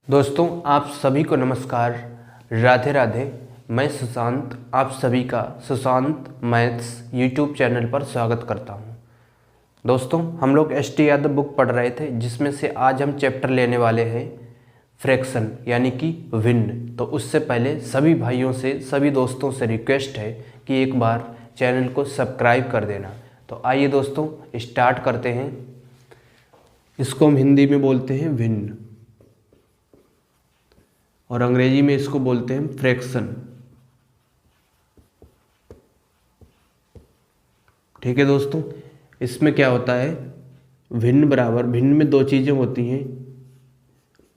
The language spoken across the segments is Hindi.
दोस्तों आप सभी को नमस्कार, राधे राधे। मैं सुशांत आप सभी का सुशांत मैथ्स यूट्यूब चैनल पर स्वागत करता हूं। दोस्तों हम लोग एस टी यादव बुक पढ़ रहे थे, जिसमें से आज हम चैप्टर लेने वाले हैं फ्रैक्शन यानी कि भिन्न। तो उससे पहले सभी भाइयों से, सभी दोस्तों से रिक्वेस्ट है कि एक बार चैनल को सब्सक्राइब कर देना। तो आइए दोस्तों स्टार्ट करते हैं। इसको हम हिंदी में बोलते हैं भिन्न और अंग्रेजी में इसको बोलते हैं फ्रैक्शन। ठीक है दोस्तों, इसमें क्या होता है, भिन्न बराबर, भिन्न में दो चीज़ें होती हैं।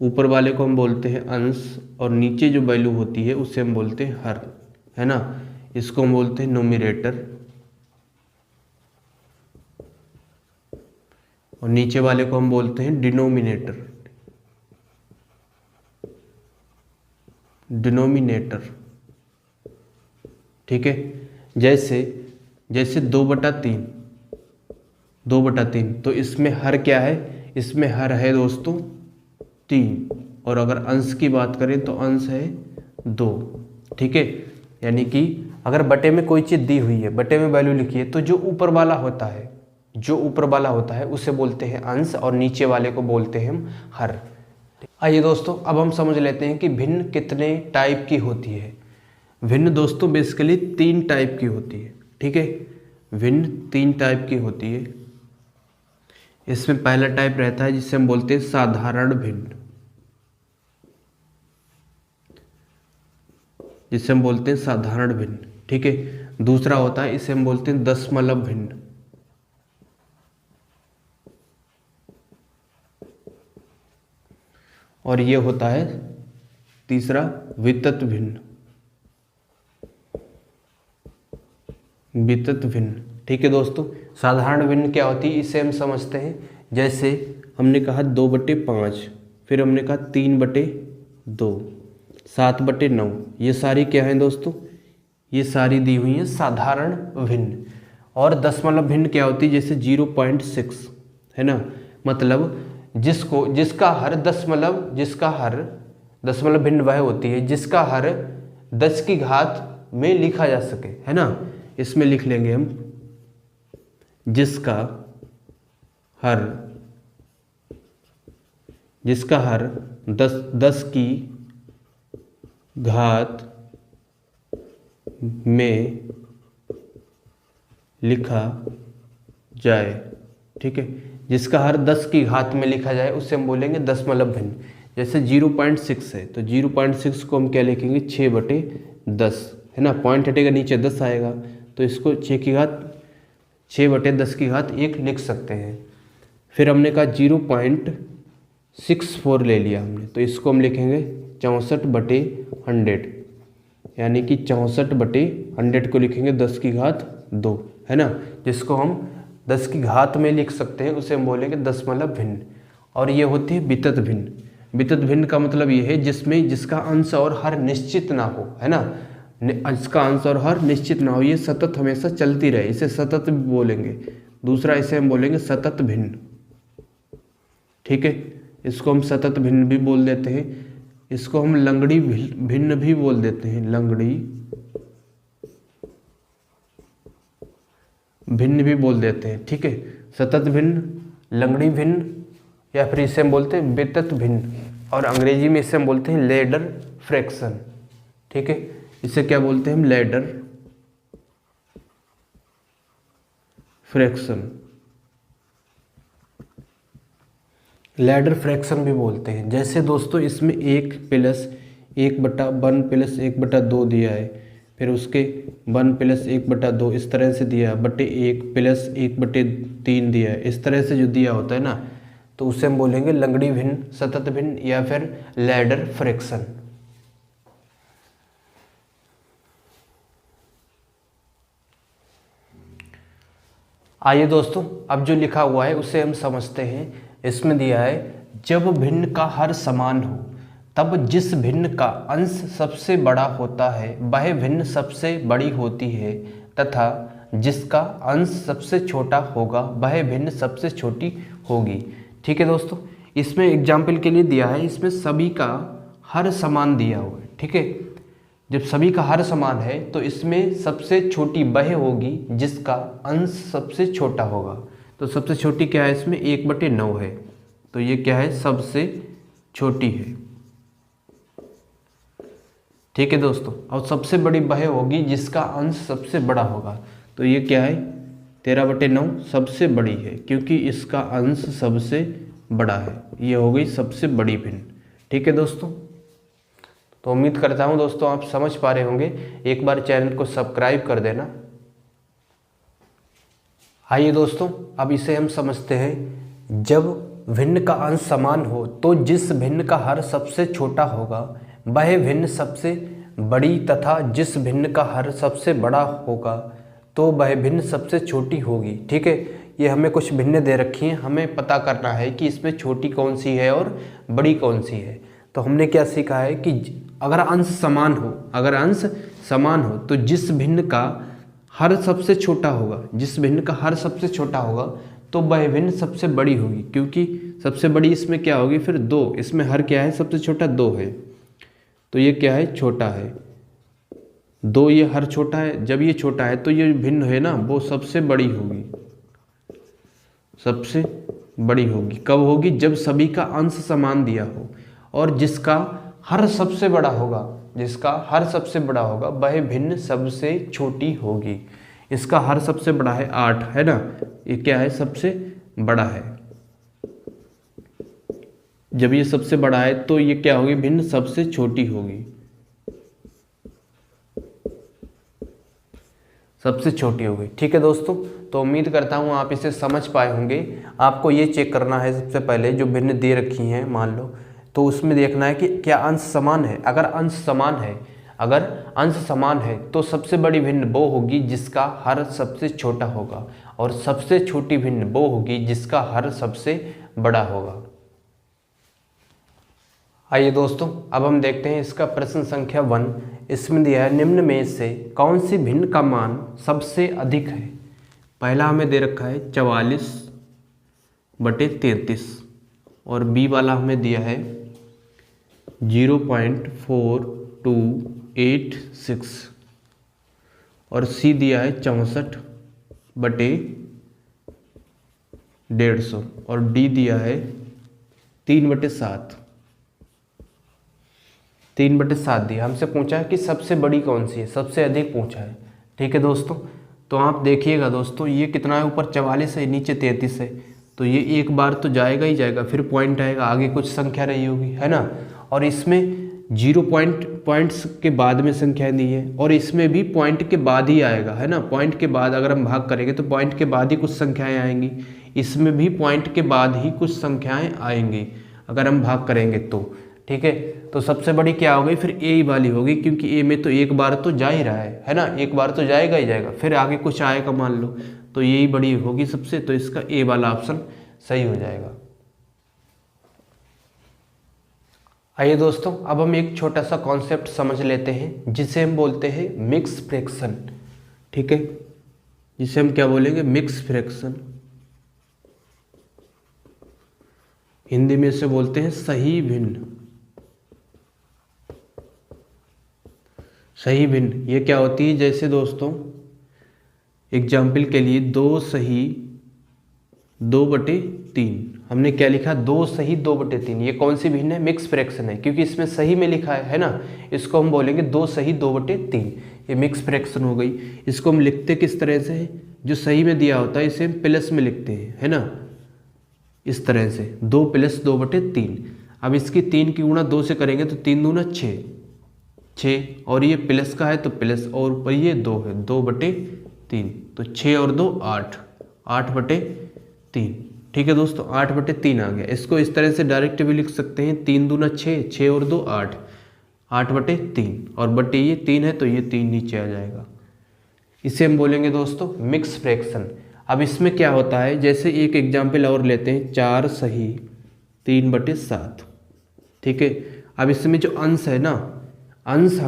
ऊपर वाले को हम बोलते हैं अंश और नीचे जो वैल्यू होती है उसे हम बोलते हैं हर, है ना। इसको हम बोलते हैं नोमिनेटर और नीचे वाले को हम बोलते हैं डिनोमिनेटर। डिनोमिनेटर, ठीक है। जैसे 2/3, 2/3, तो इसमें हर क्या है, इसमें हर है दोस्तों 3, और अगर अंश की बात करें तो अंश है 2। ठीक है, यानी कि अगर बटे में कोई चीज़ दी हुई है, बटे में वैल्यू लिखी है, तो जो ऊपर वाला होता है उसे बोलते हैं अंश और नीचे वाले को बोलते हैं हम हर। आइए दोस्तों अब हम समझ लेते हैं कि भिन्न कितने टाइप की होती है। भिन्न दोस्तों बेसिकली 3 टाइप की होती है। ठीक है, भिन्न 3 टाइप की होती है। इसमें पहला टाइप रहता है जिसे हम बोलते हैं साधारण भिन्न, जिसे हम बोलते हैं साधारण भिन्न। ठीक है, दूसरा होता है, इसे हम बोलते हैं दशमलव भिन्न, और ये होता है तीसरा वितत भिन्न, वितत भिन्न। ठीक है दोस्तों, साधारण भिन्न क्या होती है इसे हम समझते हैं। जैसे हमने कहा 2/5, फिर हमने कहा 3/2, 7/9, ये सारी क्या है दोस्तों, ये सारी दी हुई हैं साधारण भिन्न। और दशमलव भिन्न क्या होती है, जैसे 0.6, है ना। मतलब जिसका हर दशमलव भिन्न वह होती है जिसका हर 10 की घात में लिखा जा सके, है ना। इसमें लिख लेंगे हम जिसका हर 10 की घात में लिखा जाए। ठीक है, जिसका हर 10 की घात में लिखा जाए उसे हम बोलेंगे दशमलव भिन्न। जैसे 0.6 है तो 0.6 को हम क्या लिखेंगे, 6/10, है ना। पॉइंट हटेगा, नीचे 10 आएगा, तो इसको 6/10 लिख सकते हैं। फिर हमने कहा 0.64 ले लिया हमने, तो इसको हम लिखेंगे 64/100, यानी कि 64/100 को लिखेंगे 10 की घात 2, है ना। जिसको हम 10 की घात में लिख सकते हैं उसे हम बोलेंगे दशमलव भिन्न। और ये होती है वितत भिन्न। वितत भिन्न का मतलब ये है जिसका अंश और हर निश्चित ना हो, है ना। इसका अंश और हर निश्चित ना हो, ये सतत हमेशा चलती रहे, इसे सतत भी बोलेंगे। दूसरा इसे हम बोलेंगे सतत भिन्न। ठीक है, इसको हम सतत भिन्न भी बोल देते हैं। इसको हम लंगड़ी भिन्न भी बोल देते हैं, लंगड़ी भिन्न भी बोल देते हैं। ठीक है, सतत भिन्न, लंगड़ी भिन्न, या फिर इसे हम बोलते हैं वितत भिन्न, और अंग्रेजी में इसे हम बोलते हैं लैडर फ्रैक्शन। ठीक है, इसे क्या बोलते हैं हम, लैडर फ्रैक्शन, लैडर फ्रैक्शन भी बोलते हैं। जैसे दोस्तों इसमें 1 + 1/2 दिया है, फिर उसके 1 + 1/2 इस तरह से दिया, /1 + 1/3 दिया है। इस तरह से जो दिया होता है ना, तो उसे हम बोलेंगे लंगड़ी भिन्न, सतत भिन्न, या फिर लैडर फ्रैक्शन। आइए दोस्तों अब जो लिखा हुआ है उसे हम समझते हैं। इसमें दिया है जब भिन्न का हर समान हो तब जिस भिन्न का अंश सबसे बड़ा होता है वह भिन्न सबसे बड़ी होती है, तथा जिसका अंश सबसे छोटा होगा वह भिन्न सबसे छोटी होगी। ठीक है दोस्तों, इसमें एग्जाम्पल के लिए दिया है, इसमें सभी का हर समान दिया हुआ है, ठीक है। जब सभी का हर समान है तो इसमें सबसे छोटी वह होगी जिसका अंश सबसे छोटा होगा। तो सबसे छोटी क्या है इसमें 1/9 है, तो ये क्या है सबसे छोटी है, ठीक है दोस्तों। और सबसे बड़ी वह होगी जिसका अंश सबसे बड़ा होगा, तो ये क्या है 13/9 सबसे बड़ी है क्योंकि इसका अंश सबसे बड़ा है, ये हो गई सबसे बड़ी भिन्न, ठीक है दोस्तों। तो उम्मीद करता हूँ दोस्तों आप समझ पा रहे होंगे। एक बार चैनल को सब्सक्राइब कर देना। आइए दोस्तों अब इसे हम समझते हैं। जब भिन्न का अंश समान हो तो जिस भिन्न का हर सबसे छोटा होगा वह भिन्न सबसे बड़ी, तथा जिस भिन्न का हर सबसे बड़ा होगा तो वह भिन्न सबसे छोटी होगी, ठीक है। ये हमें कुछ भिन्न दे रखी हैं, हमें पता करना है कि इसमें छोटी कौन सी है और बड़ी कौन सी है। तो हमने क्या सीखा है कि अगर अंश समान हो तो जिस भिन्न का हर सबसे छोटा होगा तो वह भिन्न सबसे बड़ी होगी, क्योंकि सबसे बड़ी इसमें क्या होगी फिर 2, इसमें हर क्या है सबसे छोटा 2 है, तो ये क्या है छोटा है 2, ये हर छोटा है। जब ये छोटा है तो ये भिन्न है ना वो सबसे बड़ी होगी, कब होगी जब सभी का अंश समान दिया हो और जिसका हर सबसे बड़ा होगा वह भिन्न सबसे छोटी होगी। इसका हर सबसे बड़ा है 8 है ना, ये क्या है सबसे बड़ा है। जब ये सबसे बड़ा है तो ये क्या होगी भिन्न सबसे छोटी होगी, ठीक है दोस्तों। तो उम्मीद करता हूँ आप इसे समझ पाए होंगे। आपको ये चेक करना है सबसे पहले जो भिन्न दे रखी हैं मान लो, तो उसमें देखना है कि क्या अंश समान है। अगर अंश समान है तो सबसे बड़ी भिन्न वो होगी जिसका हर सबसे छोटा होगा और सबसे छोटी भिन्न वो होगी जिसका हर सबसे बड़ा होगा। आइए दोस्तों अब हम देखते हैं इसका प्रश्न संख्या 1। इसमें दिया है निम्न में से कौन सी भिन्न का मान सबसे अधिक है। पहला हमें दे रखा है 44/33 और बी वाला हमें दिया है 0.4286 और सी दिया है 64/150 और डी दिया है 3/7 दिया। हमसे पूछा है कि सबसे बड़ी कौन सी है, सबसे अधिक पूछा है, ठीक है दोस्तों। तो आप देखिएगा दोस्तों ये कितना है, ऊपर 44 है नीचे 33 है, तो ये एक बार तो जाएगा ही जाएगा, फिर पॉइंट आएगा, आगे कुछ संख्या रही होगी है ना। और इसमें 0 पॉइंट्स के बाद में संख्या दी है और इसमें भी पॉइंट के बाद ही आएगा है ना। पॉइंट के बाद अगर हम भाग करेंगे तो पॉइंट के बाद ही कुछ संख्याएं आएंगी, इसमें भी पॉइंट के बाद ही कुछ संख्याएं आएंगी अगर हम भाग करेंगे तो, ठीक है। तो सबसे बड़ी क्या हो गई फिर ए वाली होगी, क्योंकि ए में तो एक बार तो जा ही रहा है ना, एक बार तो जाएगा ही जाएगा, फिर आगे कुछ आएगा मान लो, तो यही बड़ी होगी सबसे, तो इसका ए वाला ऑप्शन सही हो जाएगा। आइए दोस्तों अब हम एक छोटा सा कॉन्सेप्ट समझ लेते हैं जिसे हम बोलते हैं मिक्स फ्रैक्शन, ठीक है। जिसे हम क्या बोलेंगे मिक्स फ्रैक्शन, हिंदी में इसे बोलते हैं सही भिन्न। सही भिन्न ये क्या होती है, जैसे दोस्तों एग्जाम्पल के लिए 2 सही 2/3, हमने क्या लिखा 2 सही 2/3, ये कौन सी भिन्न है मिक्स फ्रैक्शन है, क्योंकि इसमें सही में लिखा है ना, इसको हम बोलेंगे 2 सही 2/3, ये मिक्स फ्रैक्शन हो गई। इसको हम लिखते किस तरह से है, जो सही में दिया होता है इसे हम प्लस में लिखते हैं है ना, इस तरह से 2 + 2/3। अब इसकी 3 की गुणा 2 से करेंगे तो 3 दूना 6, और ये प्लस का है तो प्लस, और ऊपर ये 2 है 2/3, तो 6 और 2 8, 8/3, ठीक है दोस्तों 8/3 आ गया। इसको इस तरह से डायरेक्ट भी लिख सकते हैं, 3 दूना 6, 6 और 2 8, 8/3, और बटे ये 3 है तो ये 3 नीचे आ जाएगा। इसे हम बोलेंगे दोस्तों मिक्स फ्रैक्शन। अब इसमें क्या होता है, जैसे एक एग्जाम्पल और लेते हैं 4 सही 3/7, ठीक है। अब इसमें जो अंश है ना, अंश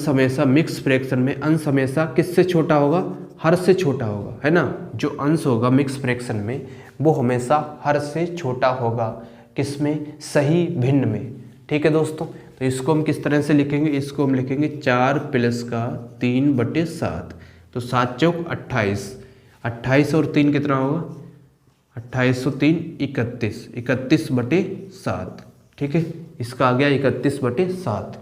हमेशा मिक्स फ्रैक्शन में अंश हमेशा किससे छोटा होगा, हर से छोटा होगा है ना। जो अंश होगा मिक्स फ्रैक्शन में वो हमेशा हर से छोटा होगा। किसमें? सही भिन्न में। ठीक है दोस्तों, तो इसको हम किस तरह से लिखेंगे? इसको हम लिखेंगे 4 प्लस का 3/7। तो 7 चौक 28, 28 और 3 कितना होगा? 28 और 3 31, 31/7। ठीक है, इसका आ गया 31/7।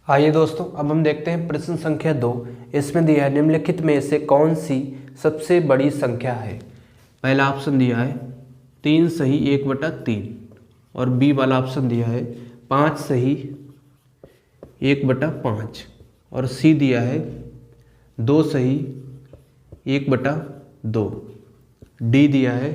आइए दोस्तों, अब हम देखते हैं प्रश्न संख्या 2। इसमें दिया है निम्नलिखित में से कौन सी सबसे बड़ी संख्या है। पहला ऑप्शन दिया है 3 सही 1/3 और बी वाला ऑप्शन दिया है 5 सही 1/5 और सी दिया है 2 सही 1/2, डी दिया है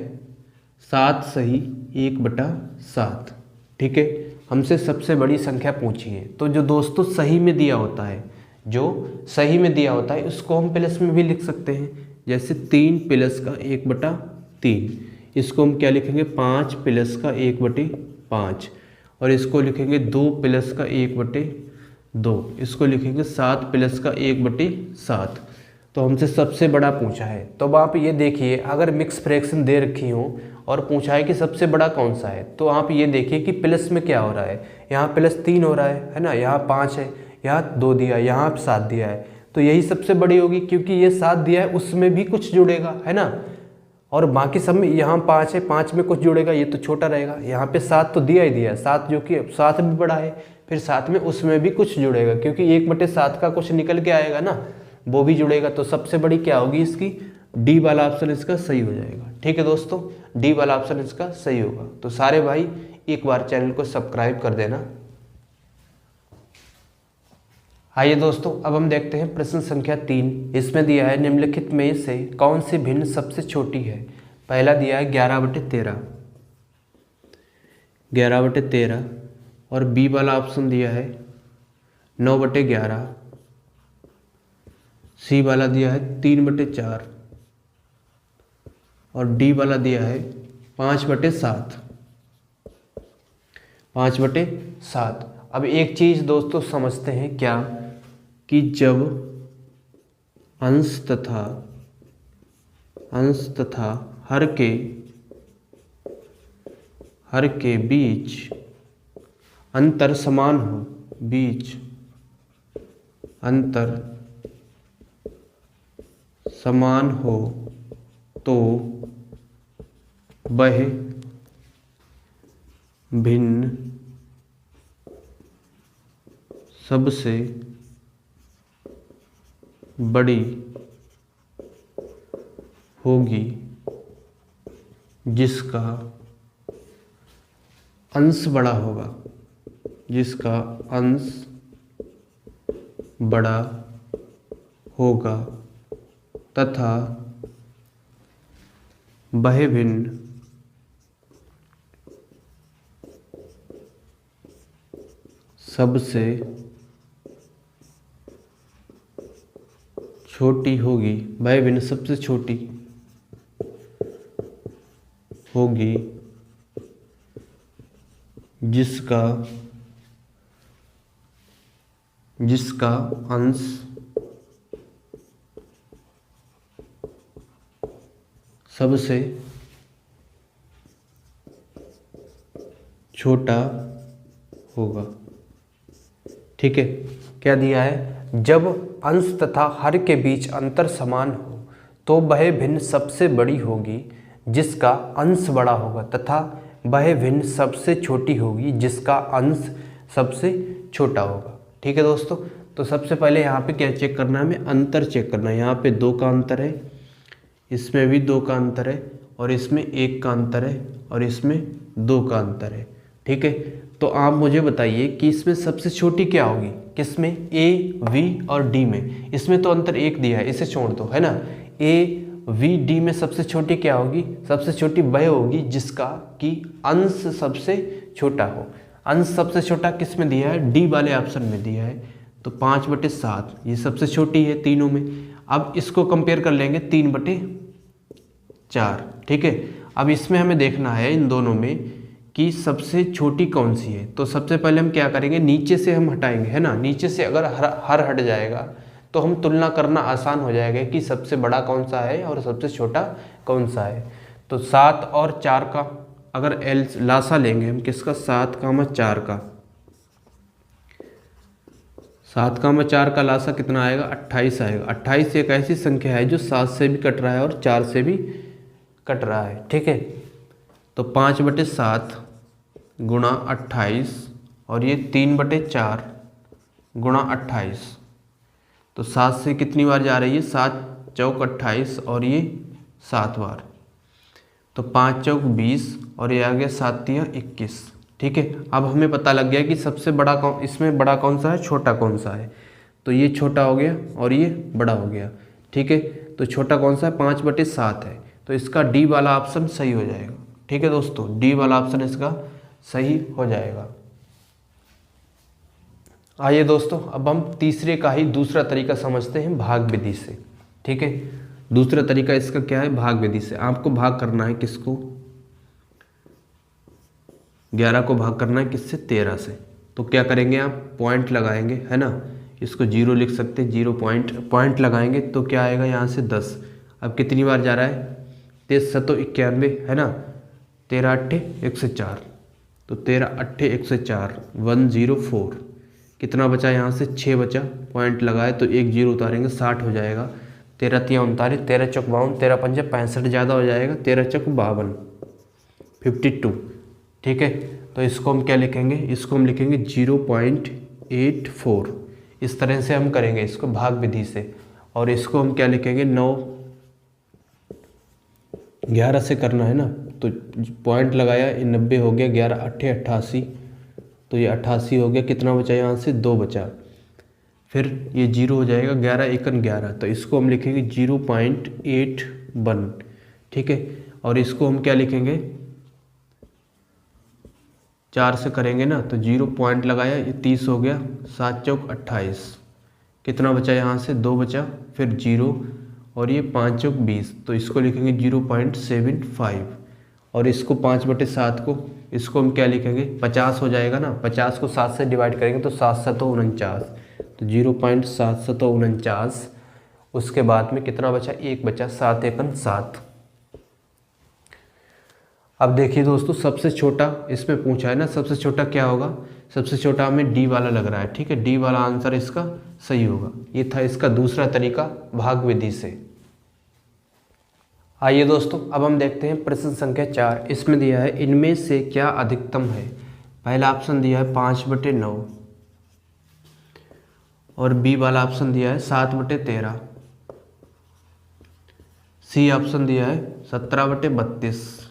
7 सही 1/7। ठीक है, हमसे सबसे बड़ी संख्या पूछी है। तो जो दोस्तों सही में दिया होता है, जो सही में दिया होता है उसको हम प्लस में भी लिख सकते हैं। जैसे 3 प्लस का 1/3, इसको हम क्या लिखेंगे? 5 प्लस का 1/5 और इसको लिखेंगे 2 प्लस का 1/2, इसको लिखेंगे 7 प्लस का 1/7। तो हमसे सबसे बड़ा पूछा है। तो अब आप ये देखिए, अगर मिक्स फ्रैक्शन दे रखी हो और पूछा है कि सबसे बड़ा कौन सा है, तो आप ये देखिए कि प्लस में क्या हो रहा है। यहाँ +3 हो रहा है ना, यहाँ 5 है, यहाँ 2 दिया है, यहाँ 7 दिया है, तो यही सबसे बड़ी होगी क्योंकि ये 7 दिया है उसमें भी कुछ जुड़ेगा, है ना। और बाकी सब में यहाँ 5 है, 5 में कुछ जुड़ेगा, ये तो छोटा रहेगा। यहाँ पे 7 तो दिया ही दिया है, 7 जो कि 7 भी बड़ा है, फिर 7 में उसमें भी कुछ जुड़ेगा क्योंकि 1/7 का कुछ निकल के आएगा ना, वो भी जुड़ेगा। तो सबसे बड़ी क्या होगी इसकी? डी वाला ऑप्शन इसका सही हो जाएगा। ठीक है दोस्तों, डी वाला ऑप्शन इसका सही होगा। तो सारे भाई एक बार चैनल को सब्सक्राइब कर देना। आइए दोस्तों, अब हम देखते हैं प्रश्न संख्या 3। इसमें दिया है निम्नलिखित में से कौन सी भिन्न सबसे छोटी है। पहला दिया है 11/13, 11/13 और बी वाला ऑप्शन दिया है 9/11, सी वाला दिया है 3/4 और डी वाला दिया है 5/7, 5/7। अब एक चीज दोस्तों समझते हैं क्या, कि जब अंश तथा हर के बीच अंतर समान हो, बीच अंतर समान हो तो वह भिन्न सबसे बड़ी होगी जिसका अंश बड़ा होगा, जिसका अंश बड़ा होगा तथा वह भिन्न सबसे छोटी होगी, वह भिन्न सबसे छोटी होगी जिसका अंश सबसे छोटा होगा। ठीक है, क्या दिया है? जब अंश तथा हर के बीच अंतर समान हो तो वह भिन्न सबसे बड़ी होगी जिसका अंश बड़ा होगा तथा वह भिन्न सबसे छोटी होगी जिसका अंश सबसे छोटा होगा। ठीक है दोस्तों, तो सबसे पहले यहाँ पे क्या चेक करना है? हमें अंतर चेक करना है। यहाँ पे 2 का अंतर है, इसमें भी 2 का अंतर है और इसमें 1 का अंतर है और इसमें 2 का अंतर है। ठीक है, तो आप मुझे बताइए कि इसमें सबसे छोटी क्या होगी? किसमें? ए, वी और डी में। इसमें तो अंतर 1 दिया है, इसे छोड़ दो, है ना। ए, वी, डी में सबसे छोटी क्या होगी? सबसे छोटी वह होगी जिसका कि अंश सबसे छोटा हो। अंश सबसे छोटा किस में दिया है? डी वाले ऑप्शन में दिया है। तो 5/7 ये सबसे छोटी है तीनों में। अब इसको कंपेयर कर लेंगे 3/4। ठीक है, अब इसमें हमें देखना है इन दोनों में कि सबसे छोटी कौन सी है। तो सबसे पहले हम क्या करेंगे? नीचे से हम हटाएंगे, है ना। नीचे से अगर हर हट जाएगा तो हम तुलना करना आसान हो जाएगा कि सबसे बड़ा कौन सा है और सबसे छोटा कौन सा है। तो 7 और 4 का अगर एल लासा लेंगे हम किसका, 7, 4 का, 7, 4 का लासा कितना आएगा, 28 आएगा। 28 एक ऐसी संख्या है जो 7 से भी कट रहा है और 4 से भी कट रहा है, ठीक है। तो 5/7 गुणा 28 और ये 3/4 गुणा 28। तो 7 से कितनी बार जा रही है, 7 चौक 28 और ये 7 बार, तो 5 चौक 20 और ये आ गया 7 तिया 21, ठीक है। अब हमें पता लग गया कि सबसे बड़ा कौन, इसमें बड़ा कौन सा है, छोटा कौन सा है। तो ये छोटा हो गया और ये बड़ा हो गया, ठीक है। तो छोटा कौन सा है, 5/7 है। तो इसका डी वाला ऑप्शन सही हो जाएगा, ठीक है दोस्तों, डी वाला ऑप्शन इसका सही हो जाएगा। आइए दोस्तों अब हम तीसरे का ही दूसरा तरीका समझते हैं भाग विधि से, ठीक है। दूसरा तरीका इसका क्या है, भाग विधि से। आपको भाग करना है किसको, 11 को भाग करना है किससे, 13 से। तो क्या करेंगे आप, पॉइंट लगाएंगे, है ना, इसको 0 लिख सकते हैं, 0 पॉइंट लगाएंगे तो क्या आएगा यहाँ से 10। अब कितनी बार जा रहा है, 13×7=91, है ना, 13×8=104, तो 13×8=104, 104। कितना बचा यहाँ से, 6 बचा, पॉइंट लगाए तो 1 0 उतारेंगे, 60 हो जाएगा। 13×3=39, 13×4=52, 13×5=65, ज़्यादा हो जाएगा, 13×6=52, 52, ठीक है। तो इसको हम क्या लिखेंगे, इसको हम लिखेंगे 0.84। इस तरह से हम करेंगे इसको भाग विधि से। और इसको हम क्या लिखेंगे, 9×11 से करना है ना, तो पॉइंट लगाया, 90 हो गया, 11×8=88, तो ये 88 हो गया। कितना बचा यहाँ से, 2 बचा, फिर ये 0 हो जाएगा, 11×1=11, तो इसको हम लिखेंगे 0.81, ठीक है। और इसको हम क्या लिखेंगे, 4 से करेंगे ना, तो 0 पॉइंट लगाया, ये 30 हो गया, 7 चौक 28, कितना बचा यहाँ से, 2 बचा, फिर 0 और ये 5 चौक 20, तो इसको लिखेंगे 0.75। और इसको 5/7 को, इसको हम क्या लिखेंगे, 50 हो जाएगा ना, 50 को 7 से डिवाइड करेंगे तो 7×7=49, तो 0.749। उसके बाद में कितना बचा, 1 बचा, 7×1=7। अब देखिए दोस्तों, सबसे छोटा इसमें पूछा है ना, सबसे छोटा क्या होगा, सबसे छोटा हमें डी वाला लग रहा है, ठीक है, डी वाला आंसर इसका सही होगा। ये था इसका दूसरा तरीका भाग विधि से। आइए दोस्तों अब हम देखते हैं प्रश्न संख्या 4। इसमें दिया है इनमें से क्या अधिकतम है। पहला ऑप्शन दिया है 5/9 और बी वाला ऑप्शन दिया है 7/13, सी ऑप्शन दिया है 17/32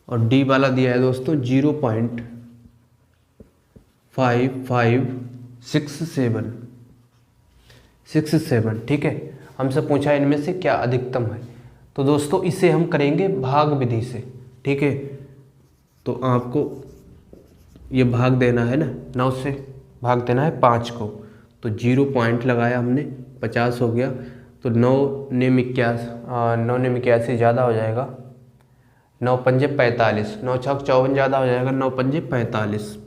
और डी वाला दिया है दोस्तों 0.5567, ठीक है। हमसे पूछा है इनमें से क्या अधिकतम है, तो दोस्तों इसे हम करेंगे भाग विधि से, ठीक है। तो आपको ये भाग देना है ना, 9 से भाग देना है 5 को, तो 0 पॉइंट लगाया हमने, 50 हो गया, तो 9×81 ज़्यादा हो जाएगा, 9×5=45, 9×6=54 ज़्यादा हो जाएगा, 9×5=45,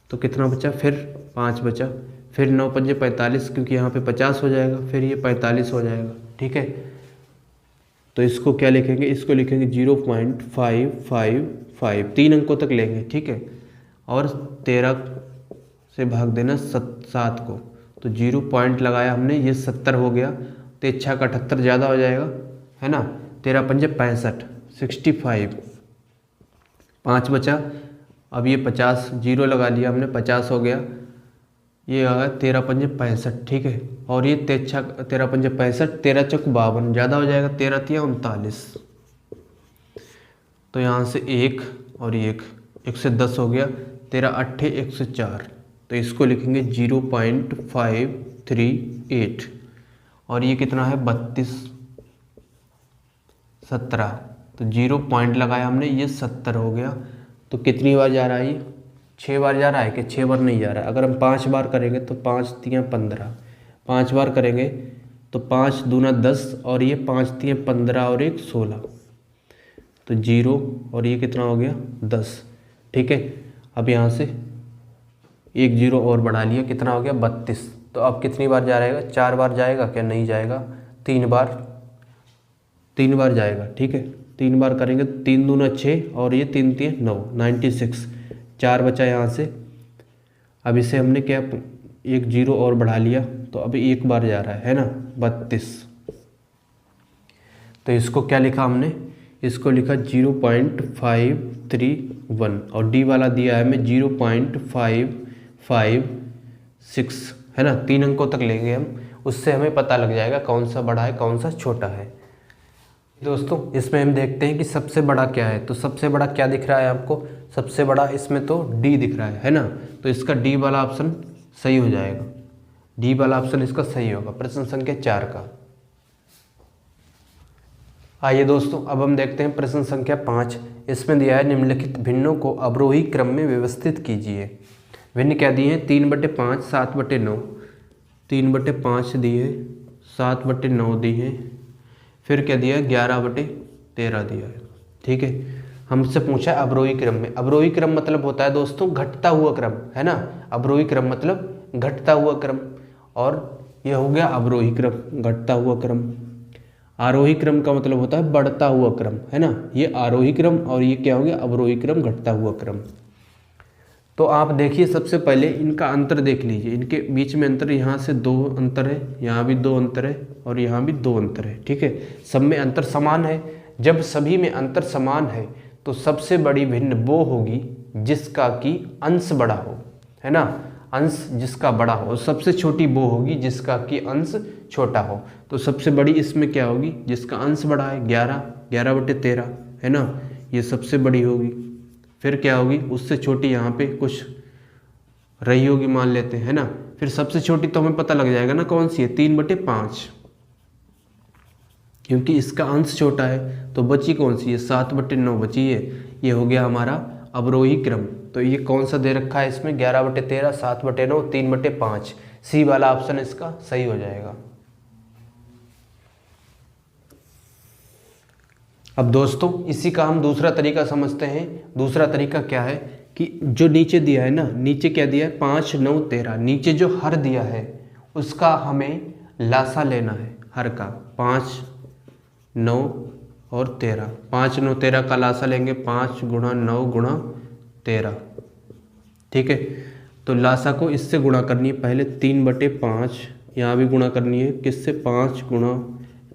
तो कितना बचा, फिर 5 बचा, फिर 9×5=45, क्योंकि यहाँ पे 50 हो जाएगा, फिर ये 45 हो जाएगा, ठीक है। तो इसको क्या लिखेंगे, इसको लिखेंगे 0.555, 3 अंकों तक लेंगे, ठीक है। और 13 से भाग देना 7 को, तो 0 पॉइंट लगाया हमने, ये 70 हो गया, 3×6=78 ज़्यादा हो जाएगा, है ना, 13×5=65, 65, 5 बचा। अब ये 50, 0 लगा लिया हमने, 50 हो गया, ये आ गया 13×5=65, ठीक है। और ये 13×5=65, 13×4=52 ज़्यादा हो जाएगा, 13×3=39, तो यहाँ से 1 और 1 से 10 हो गया, 13×8=104, तो इसको लिखेंगे 0.538 और ये कितना है 32×17, तो 0 पॉइंट लगाया हमने, ये 70 हो गया। तो कितनी बार जा रहा है ये, 6 बार जा रहा है कि 6 बार नहीं जा रहा है। अगर हम 5 बार करेंगे तो 5×3=15, 5 बार करेंगे तो 5×2=10 और ये 5×3=15 और 1=16, तो 0 और ये कितना हो गया 10, ठीक है। अब यहाँ से 1 0 और बढ़ा लिया, कितना हो गया 32। तो अब कितनी बार जा रहेगा, 4 बार जाएगा क्या, नहीं जाएगा, 3 बार 3 बार जाएगा, ठीक है। 3 बार करेंगे, 3 दूना 6 और ये 3 3 9, 96। 4 बचा यहाँ से। अब इसे हमने क्या, एक जीरो और बढ़ा लिया, तो अभी एक बार जा रहा है ना, 32। तो इसको क्या लिखा हमने, इसको लिखा 0.531 और डी वाला दिया है हमें 0.556, है ना। 3 अंकों तक लेंगे हम, उससे हमें पता लग जाएगा कौन सा बड़ा है कौन सा छोटा है। दोस्तों इसमें हम देखते हैं कि सबसे बड़ा क्या है। तो सबसे बड़ा क्या दिख रहा है आपको, सबसे बड़ा इसमें तो डी दिख रहा है ना। तो इसका डी वाला ऑप्शन सही हो जाएगा, डी वाला ऑप्शन इसका सही होगा, प्रश्न संख्या 4 का। आइए दोस्तों अब हम देखते हैं प्रश्न संख्या 5। इसमें दिया है निम्नलिखित भिन्नों को अवरोही क्रम में व्यवस्थित कीजिए। भिन्न क्या दिए हैं, 3/5, 7/9, 3/5 दिए, 7/9 दिए, फिर क्या दिया है 11/13 दिया है, ठीक है। हमसे पूछा अवरोही क्रम में। अवरोही क्रम मतलब होता है दोस्तों घटता हुआ क्रम, है ना। अवरोही क्रम मतलब घटता हुआ क्रम, और यह हो गया अवरोही क्रम, घटता हुआ क्रम। आरोही क्रम का मतलब होता है बढ़ता हुआ क्रम, है ना। ये आरोही क्रम और ये क्या हो गया अवरोही क्रम, घटता हुआ क्रम। तो आप देखिए सबसे पहले इनका अंतर देख लीजिए, इनके बीच में अंतर, यहाँ से 2 अंतर है, यहाँ भी 2 अंतर है और यहाँ भी 2 अंतर है, ठीक है। सब में अंतर समान है। जब सभी में अंतर समान है तो सबसे बड़ी भिन्न वो होगी जिसका कि अंश बड़ा हो, है ना। अंश जिसका बड़ा हो। सबसे छोटी वो होगी जिसका कि अंश छोटा हो। तो सबसे बड़ी इसमें क्या होगी, जिसका अंश बड़ा है, 11/13, है ना, ये सबसे बड़ी होगी। फिर क्या होगी, उससे छोटी यहाँ पे कुछ रही होगी मान लेते हैं, है ना। फिर सबसे छोटी तो हमें पता लग जाएगा ना कौन सी है, 3/5, क्योंकि इसका अंश छोटा है। तो बची कौन सी है, 7/9 बची है। ये हो गया हमारा अवरोही क्रम। तो ये कौन सा दे रखा है इसमें, 11/13, 7/9, 3/5। सी वाला ऑप्शन इसका सही हो जाएगा। अब दोस्तों इसी का हम दूसरा तरीका समझते हैं। दूसरा तरीका क्या है कि जो नीचे दिया है ना, नीचे क्या दिया है, 5, 9, 13, नीचे जो हर दिया है उसका हमें लासा लेना है, हर का। 5, 9 और 13, 5, 9, 13 का लासा लेंगे, 5 गुणा 9 गुणा 13, ठीक है। तो लासा को इससे गुणा करनी है पहले, 3/5, यहाँ भी गुणा करनी है किससे, 5 गुणा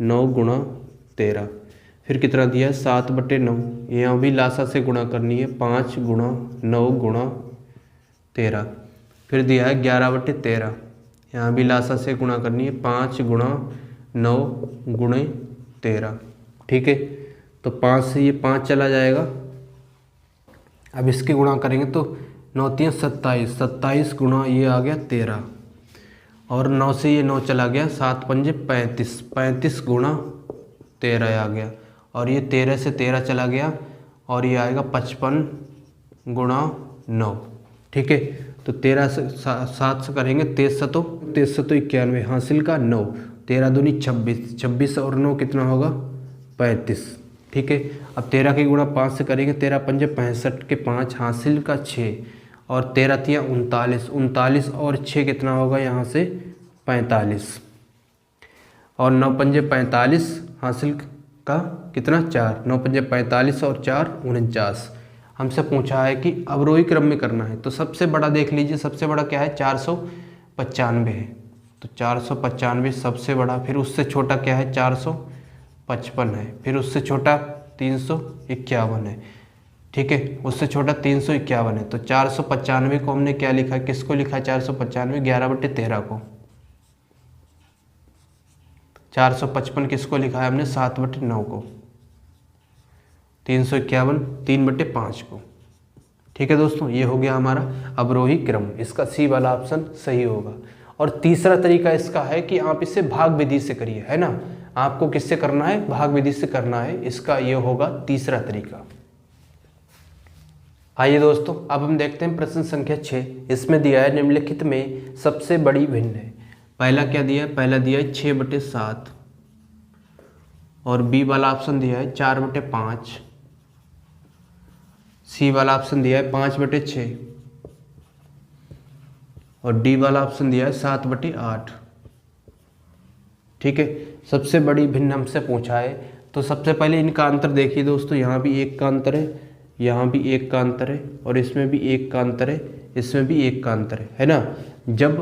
9 गुणा 13। फिर कितना दिया है, 7/9, यहाँ भी लासा से गुणा करनी है, 5 गुणा 9 गुणा 13। फिर दिया है 11/13, यहाँ भी लासा से गुणा करनी है, 5 गुणा 9 गुणे 13, ठीक है। तो 5 से ये 5 चला जाएगा। अब इसके गुणा करेंगे तो 9 3 27, 27 गुणा ये आ गया 13, और 9 से ये 9 चला गया, 7 5 35, 35 गुणा 13 आ गया, और ये 13 से 13 चला गया, और ये आएगा 55 गुणा 9, ठीक है। तो 13 से 7 से करेंगे, 23 तो 91 हासिल का 9, 13 दूनी 26, 26 और 9 कितना होगा, 35, ठीक है। अब 13 के गुणा 5 से करेंगे, 13 5 65 के 5 हासिल का 6, और 13 3 39, 39 और 6 कितना होगा यहाँ से 45, और 9 5 45 हासिल का कितना 4, 9 5 45 और 4 49। हमसे पूछा है कि अवरोही क्रम में करना है। तो सबसे बड़ा देख लीजिए, सबसे बड़ा क्या है, 495 है। तो 495 सबसे बड़ा। फिर उससे छोटा क्या है, 455 है। फिर उससे छोटा 351 है, ठीक है। उससे छोटा 351 है। तो 495 को हमने क्या लिखा है, किसको लिखा है 495, 11/13 को। 455 किसको लिखा है हमने, 7/9 को। 351 3/5 को, ठीक है दोस्तों। ये हो गया हमारा अवरोही क्रम, इसका सी वाला ऑप्शन सही होगा। और तीसरा तरीका इसका है कि आप इसे भाग विधि से करिए, है ना। आपको किससे करना है, भाग विधि से करना है। इसका ये होगा तीसरा तरीका। आइए दोस्तों अब हम देखते हैं प्रश्न संख्या 6। इसमें दिया है निम्नलिखित में सबसे बड़ी भिन्न है। पहला क्या दिया है, पहला दिया है 6/7, और बी वाला ऑप्शन दिया है 4/5, सी वाला ऑप्शन दिया है 5/6, और डी वाला ऑप्शन दिया है 7/8, ठीक है। सबसे बड़ी भिन्न हमसे पूछा है, तो सबसे पहले इनका अंतर देखिए दोस्तों, यहाँ भी 1 का अंतर है, यहाँ भी 1 का अंतर है, और इसमें भी 1 का अंतर है, इसमें भी 1 का अंतर है ना। जब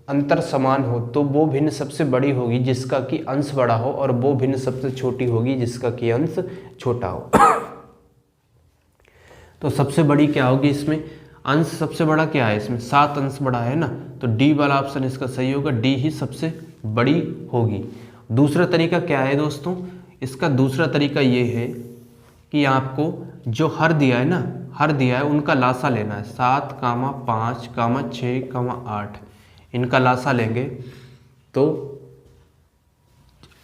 अंतर समान हो तो वो भिन्न सबसे बड़ी होगी जिसका कि अंश बड़ा हो, और वो भिन्न सबसे छोटी होगी जिसका कि अंश छोटा हो। तो सबसे बड़ी क्या होगी इसमें, अंश सबसे बड़ा क्या है इसमें, 7 अंश बड़ा है ना, तो डी वाला ऑप्शन इसका सही होगा, डी ही सबसे बड़ी होगी। दूसरा तरीका क्या है दोस्तों, इसका दूसरा तरीका ये है कि आपको जो हर दिया है ना, हर दिया है उनका लासा लेना है, 7, 5, 6, 8, इनका लासा लेंगे तो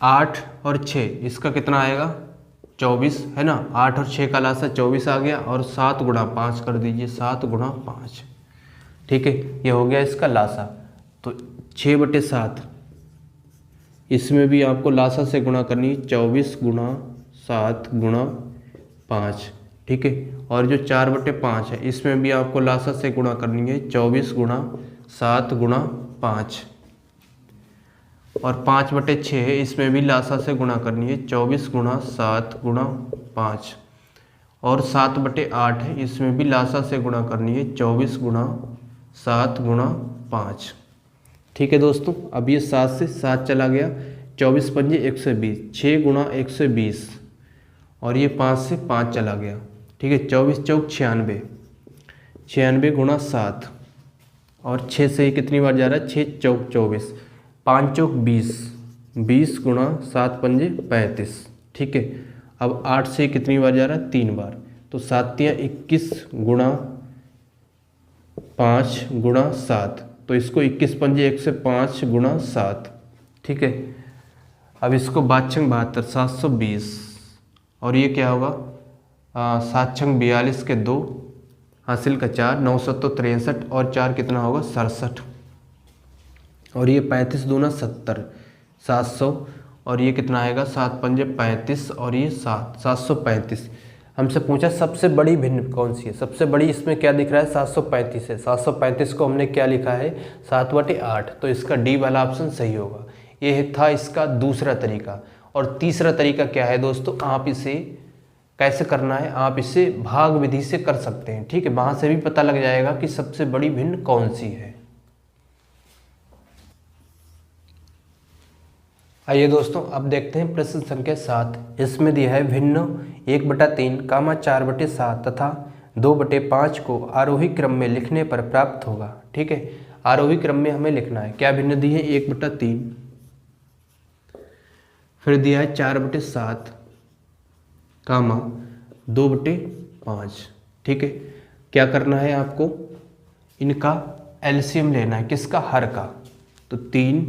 8 और 6 इसका कितना आएगा 24 है ना, 8 और 6 का लासा 24 आ गया, और 7 गुणा 5 कर दीजिए, 7 गुणा 5, ठीक है, ये हो गया इसका लासा। तो 6/7 इसमें भी आपको लासा से गुणा करनी है, 24 गुणा 7 गुणा 5, ठीक है, और जो 4/5 है इसमें भी आपको लासा से गुणा करनी है, 24 गुणा 7 गुणा 5, और 5/6 है इसमें भी लासा से गुणा करनी है, 24 गुणा 7 गुणा 5, और 7/8 है इसमें भी लासा से गुणा करनी है, 24 गुणा 7 गुणा 5, ठीक है दोस्तों। अब ये 7 से 7 चला गया, 24 पंजे 120, 6 गुणा 120, और ये 5 से 5 चला गया, ठीक है, 24 चौक 96, 96 गुणा 7, और 6 से ही कितनी बार जा रहा है, 6 चौक 24, 5 चौक 20, 20 गुणा 7 पंजे 35, ठीक है। अब 8 से कितनी बार जा रहा है, 3 बार, तो 7 या 21 गुणा 5 गुणा 7, तो इसको 21 पंजे 105 गुणा 7, ठीक है। अब इसको 5 छंग 72, 720, और ये क्या होगा 7 छंग 42 के 2, हासिल का 4, 963, और 4 कितना होगा 67, और ये 35 दूना 70, 700, और ये कितना आएगा 7 पंजे 35, और ये 735। हमसे पूछा सबसे बड़ी भिन्न कौन सी है, सबसे बड़ी इसमें क्या दिख रहा है 735 है, 735 को हमने क्या लिखा है 7/8, तो इसका डी वाला ऑप्शन सही होगा। ये था इसका दूसरा तरीका। और तीसरा तरीका क्या है दोस्तों, आप इसे कैसे करना है, आप इसे भाग विधि से कर सकते हैं, ठीक है, वहां से भी पता लग जाएगा कि सबसे बड़ी भिन्न कौन सी है। आइए दोस्तों अब देखते हैं प्रश्न संख्या 7। इसमें दिया है भिन्न 1/3, 4/7 तथा 2/5 को आरोही क्रम में लिखने पर प्राप्त होगा, ठीक है। आरोही क्रम में हमें लिखना है, क्या भिन्न दी है 1/3, फिर दिया है 4/7, 2/5, ठीक है। क्या करना है आपको, इनका एलसीएम लेना है, किसका, हर का, तो 3,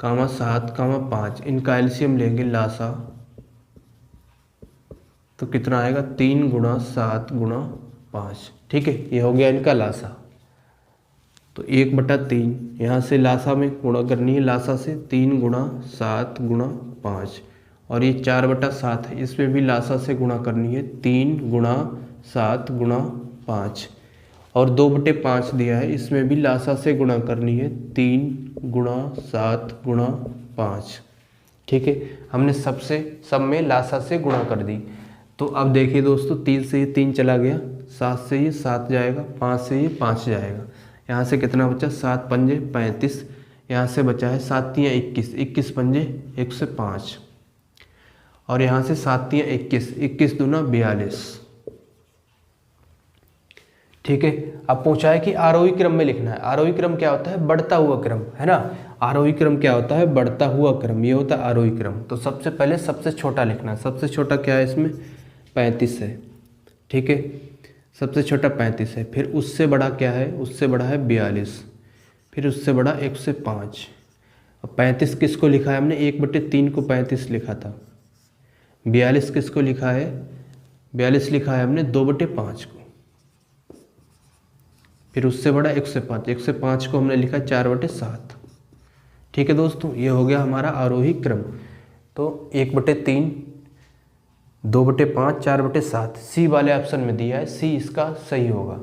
7, 5, इनका एलसीएम लेंगे लासा, तो कितना आएगा 3 गुणा 7 गुणा 5, ठीक है, ये हो गया इनका लासा। तो 1/3 यहाँ से लासा में गुणा करनी है, लासा से 3 गुणा 7 गुणा 5, और ये 4/7 है इसमें भी लासा से गुणा करनी है, 3 गुणा 7 गुणा 5, और 2/5 दिया है इसमें भी लासा से गुणा करनी है, 3 गुणा 7 गुणा 5, ठीक है। हमने सब में लासा से गुणा कर दी। तो अब देखिए दोस्तों 3 से ये 3 चला गया, 7 से ये 7 जाएगा, 5 से ये 5 जाएगा, यहाँ से कितना बचा 7 पंजे 35, यहाँ से बचा है 7 या 21, 21 पंजे 105, और यहाँ से 7 या 21, 21 दूना 42, ठीक है। अब पूछा है कि आरोही क्रम में लिखना है। आरोही क्रम क्या होता है, बढ़ता हुआ क्रम, है ना। आरोही क्रम क्या होता है, बढ़ता हुआ क्रम, ये होता है आरोही क्रम। तो सबसे पहले सबसे छोटा लिखना है, सबसे छोटा क्या है इसमें 35 है, ठीक है, सबसे छोटा 35 है, फिर उससे बड़ा क्या है, उससे बड़ा है 42, फिर उससे बड़ा 105। अब 35 किसको लिखा है हमने, 1/3 को 35 लिखा था। 42 किसको लिखा है, 42 लिखा है हमने 2/5 को। फिर उससे बड़ा 105, 105 को हमने लिखा 4/7। ठीक है दोस्तों, ये हो गया हमारा आरोही क्रम। तो 1/3, 2/5, 4/7 सी वाले ऑप्शन में दिया है, सी इसका सही होगा।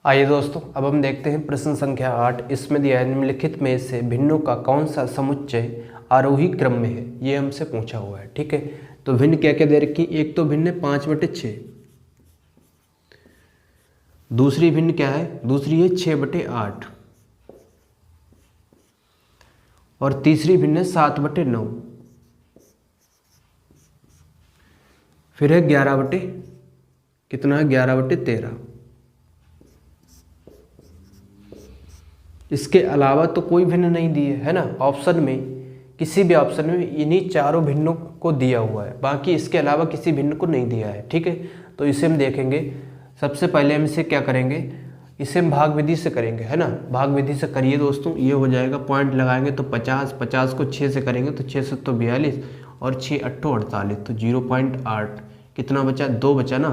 आइए दोस्तों, अब हम देखते हैं प्रश्न संख्या 8। इसमें दिया है निम्नलिखित में से भिन्नों का कौन सा समुच्चय आरोही क्रम में है, ये हमसे पूछा हुआ है। ठीक है, तो भिन्न क्या क्या दे रखी, एक तो भिन्न है 5/6, दूसरी भिन्न क्या है, दूसरी है 6/8, और तीसरी भिन्न है 7/9, फिर है 11 कितना है 11/13। इसके अलावा तो कोई भिन्न नहीं दी है ना, ऑप्शन में किसी भी ऑप्शन में इन्हीं चारों भिन्नों को दिया हुआ है, बाकी इसके अलावा किसी भिन्न को नहीं दिया है। ठीक है, तो इसे हम देखेंगे। सबसे पहले हम इसे क्या करेंगे, इसे हम भाग विधि से करेंगे, है ना। भाग विधि से करिए दोस्तों, ये हो जाएगा, पॉइंट लगाएंगे तो 50, 50 को 6 से करेंगे तो 6 7 42 और 6 8 48, तो 0.8 कितना बचा, 2 बचा ना,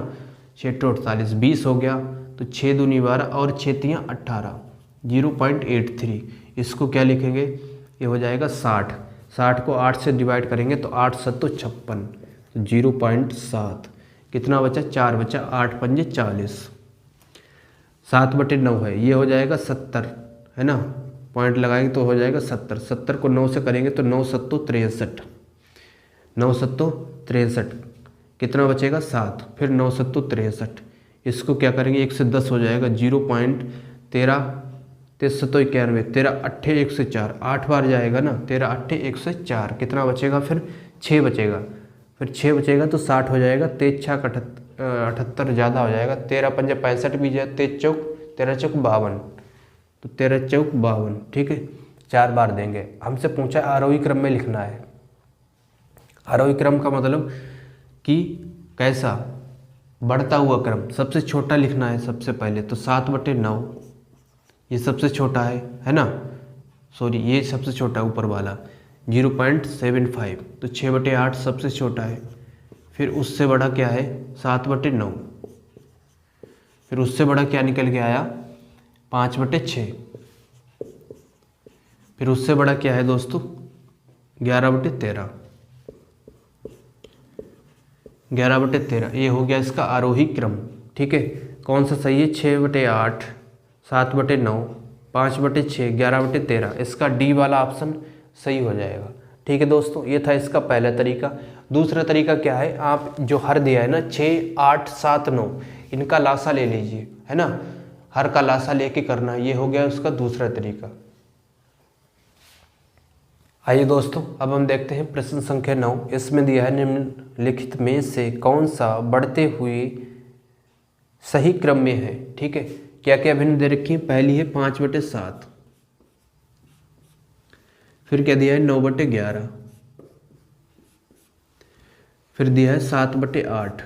6 8 48 20 हो गया, तो 6 दूनी 12 और 6 3 18, 0.83। इसको क्या लिखेंगे, ये हो जाएगा 60, 60 को 8 से डिवाइड करेंगे तो 8 7 56, 0.7 कितना बचा, 4 बचा, 8 पंजे 40, 7/9 है, ये हो जाएगा 70, है ना, पॉइंट लगाएंगे तो हो जाएगा 70, 70 को 9 से करेंगे तो 9 7 63, 9 7 63 कितना बचेगा 7, फिर 9 7 63, इसको क्या करेंगे 1 से 10 हो जाएगा, 0.13, 13 7 91, 13 8 104, 8 बार जाएगा ना, 13 8 104, कितना बचेगा, फिर 6 बचेगा, फिर 6 बचेगा तो 60 हो जाएगा, 13 6 78 ज़्यादा हो जाएगा, 13 पंजे 65 भी जाए, 13 चौक 52, तो 13 चौक 52। ठीक है, 4 बार देंगे। हमसे पूछा आरोही क्रम में लिखना है। आरोही क्रम का मतलब कि कैसा, बढ़ता हुआ क्रम, सबसे छोटा लिखना है सबसे पहले, तो 7/9 ये सबसे छोटा है ना, सॉरी ये सबसे छोटा है ऊपर वाला, 0.75, तो 6/8 सबसे छोटा है, फिर उससे बड़ा क्या है 7/9, फिर उससे बड़ा क्या निकल के आया 5/6, फिर उससे बड़ा क्या है दोस्तों 11/13, 11/13, ये हो गया इसका आरोही क्रम। ठीक है, कौन सा सही है, 6/8, 7/9, 5/6, 11/13, इसका डी वाला ऑप्शन सही हो जाएगा। ठीक है दोस्तों, ये था इसका पहला तरीका। दूसरा तरीका क्या है, आप जो हर दिया है ना 6 8 7 9, इनका लासा ले लीजिए, है ना, हर का लासा लेके करना, ये हो गया उसका दूसरा तरीका। आइए दोस्तों, अब हम देखते हैं प्रश्न संख्या 9। इसमें दिया है निम्नलिखित में से कौन सा बढ़ते हुए सही क्रम में है। ठीक है, क्या क्या भिन्न दे रखी है, पहली है 5/7, फिर क्या दिया है 9/11, फिर दिया है 7/8।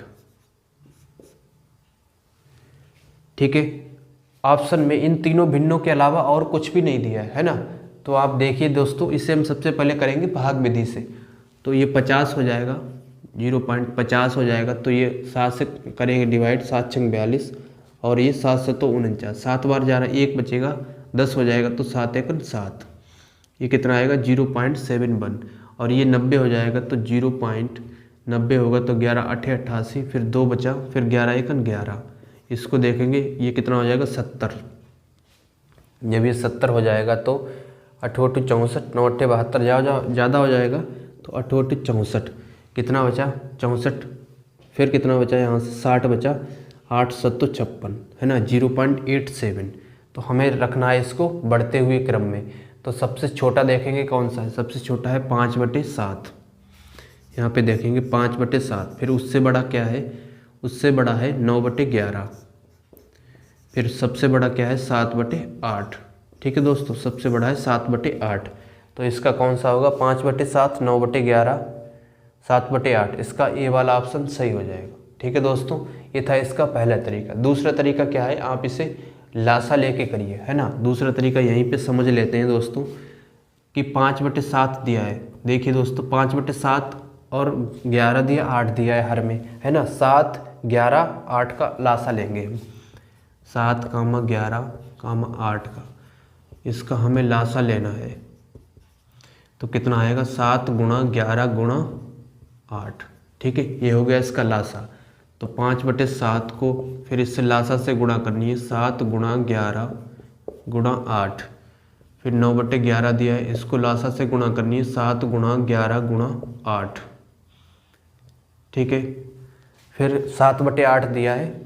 ठीक है, ऑप्शन में इन तीनों भिन्नों के अलावा और कुछ भी नहीं दिया है ना। तो आप देखिए दोस्तों, इसे हम सबसे पहले करेंगे भाग विधि से, तो ये 50 हो जाएगा, 0.50 हो जाएगा, तो ये 7 से करेंगे डिवाइड, 7 6 42, और ये 7 7 49, 7 बार जा रहा है, 1 बचेगा, 10 हो जाएगा, तो 7 1 7, ये कितना आएगा 0.71, और ये 90 हो जाएगा, तो 0.90 होगा, तो 11 8 88, फिर 2 बचा, फिर 11 1 11, इसको देखेंगे ये कितना हो जाएगा 70। जब ये 70 हो जाएगा तो 8 8 64, 9 8 72 ज़्यादा हो जाएगा, तो 8 8 64, कितना बचा 64, फिर कितना बचा यहाँ से 60 बचा, 8 7 56, है ना, 0.87। तो हमें रखना है इसको बढ़ते हुए क्रम में। तो सबसे छोटा देखेंगे कौन सा है, सबसे छोटा है 5/7, यहाँ पे देखेंगे 5/7, फिर उससे बड़ा क्या है, उससे बड़ा है 9/11, फिर सबसे बड़ा क्या है 7/8। ठीक है दोस्तों, सबसे बड़ा है 7/8, तो इसका कौन सा होगा 5/7, 9/11, 7/8, इसका ए वाला ऑप्शन सही हो जाएगा। ठीक है दोस्तों, ये था इसका पहला तरीका। दूसरा तरीका क्या है, आप इसे लासा लेके करिए, है ना। दूसरा तरीका यहीं पे समझ लेते हैं दोस्तों कि 5/7 दिया है, देखिए दोस्तों 5/7 और 11 दिया, 8 दिया है हर में, है ना, 7 11 8 का लासा लेंगे हम, 7 11 8 का, इसका हमें लासा लेना है, तो कितना आएगा 7 × 11 × 8। ठीक है, ये हो गया इसका लासा। तो 5/7 को फिर इससे लासा से गुणा करनी है, 7 गुणा 11 गुणा 8। फिर 9/11 दिया है, इसको लासा से गुणा करनी है, 7 गुणा 11 गुणा 8। ठीक है, फिर 7/8 दिया है,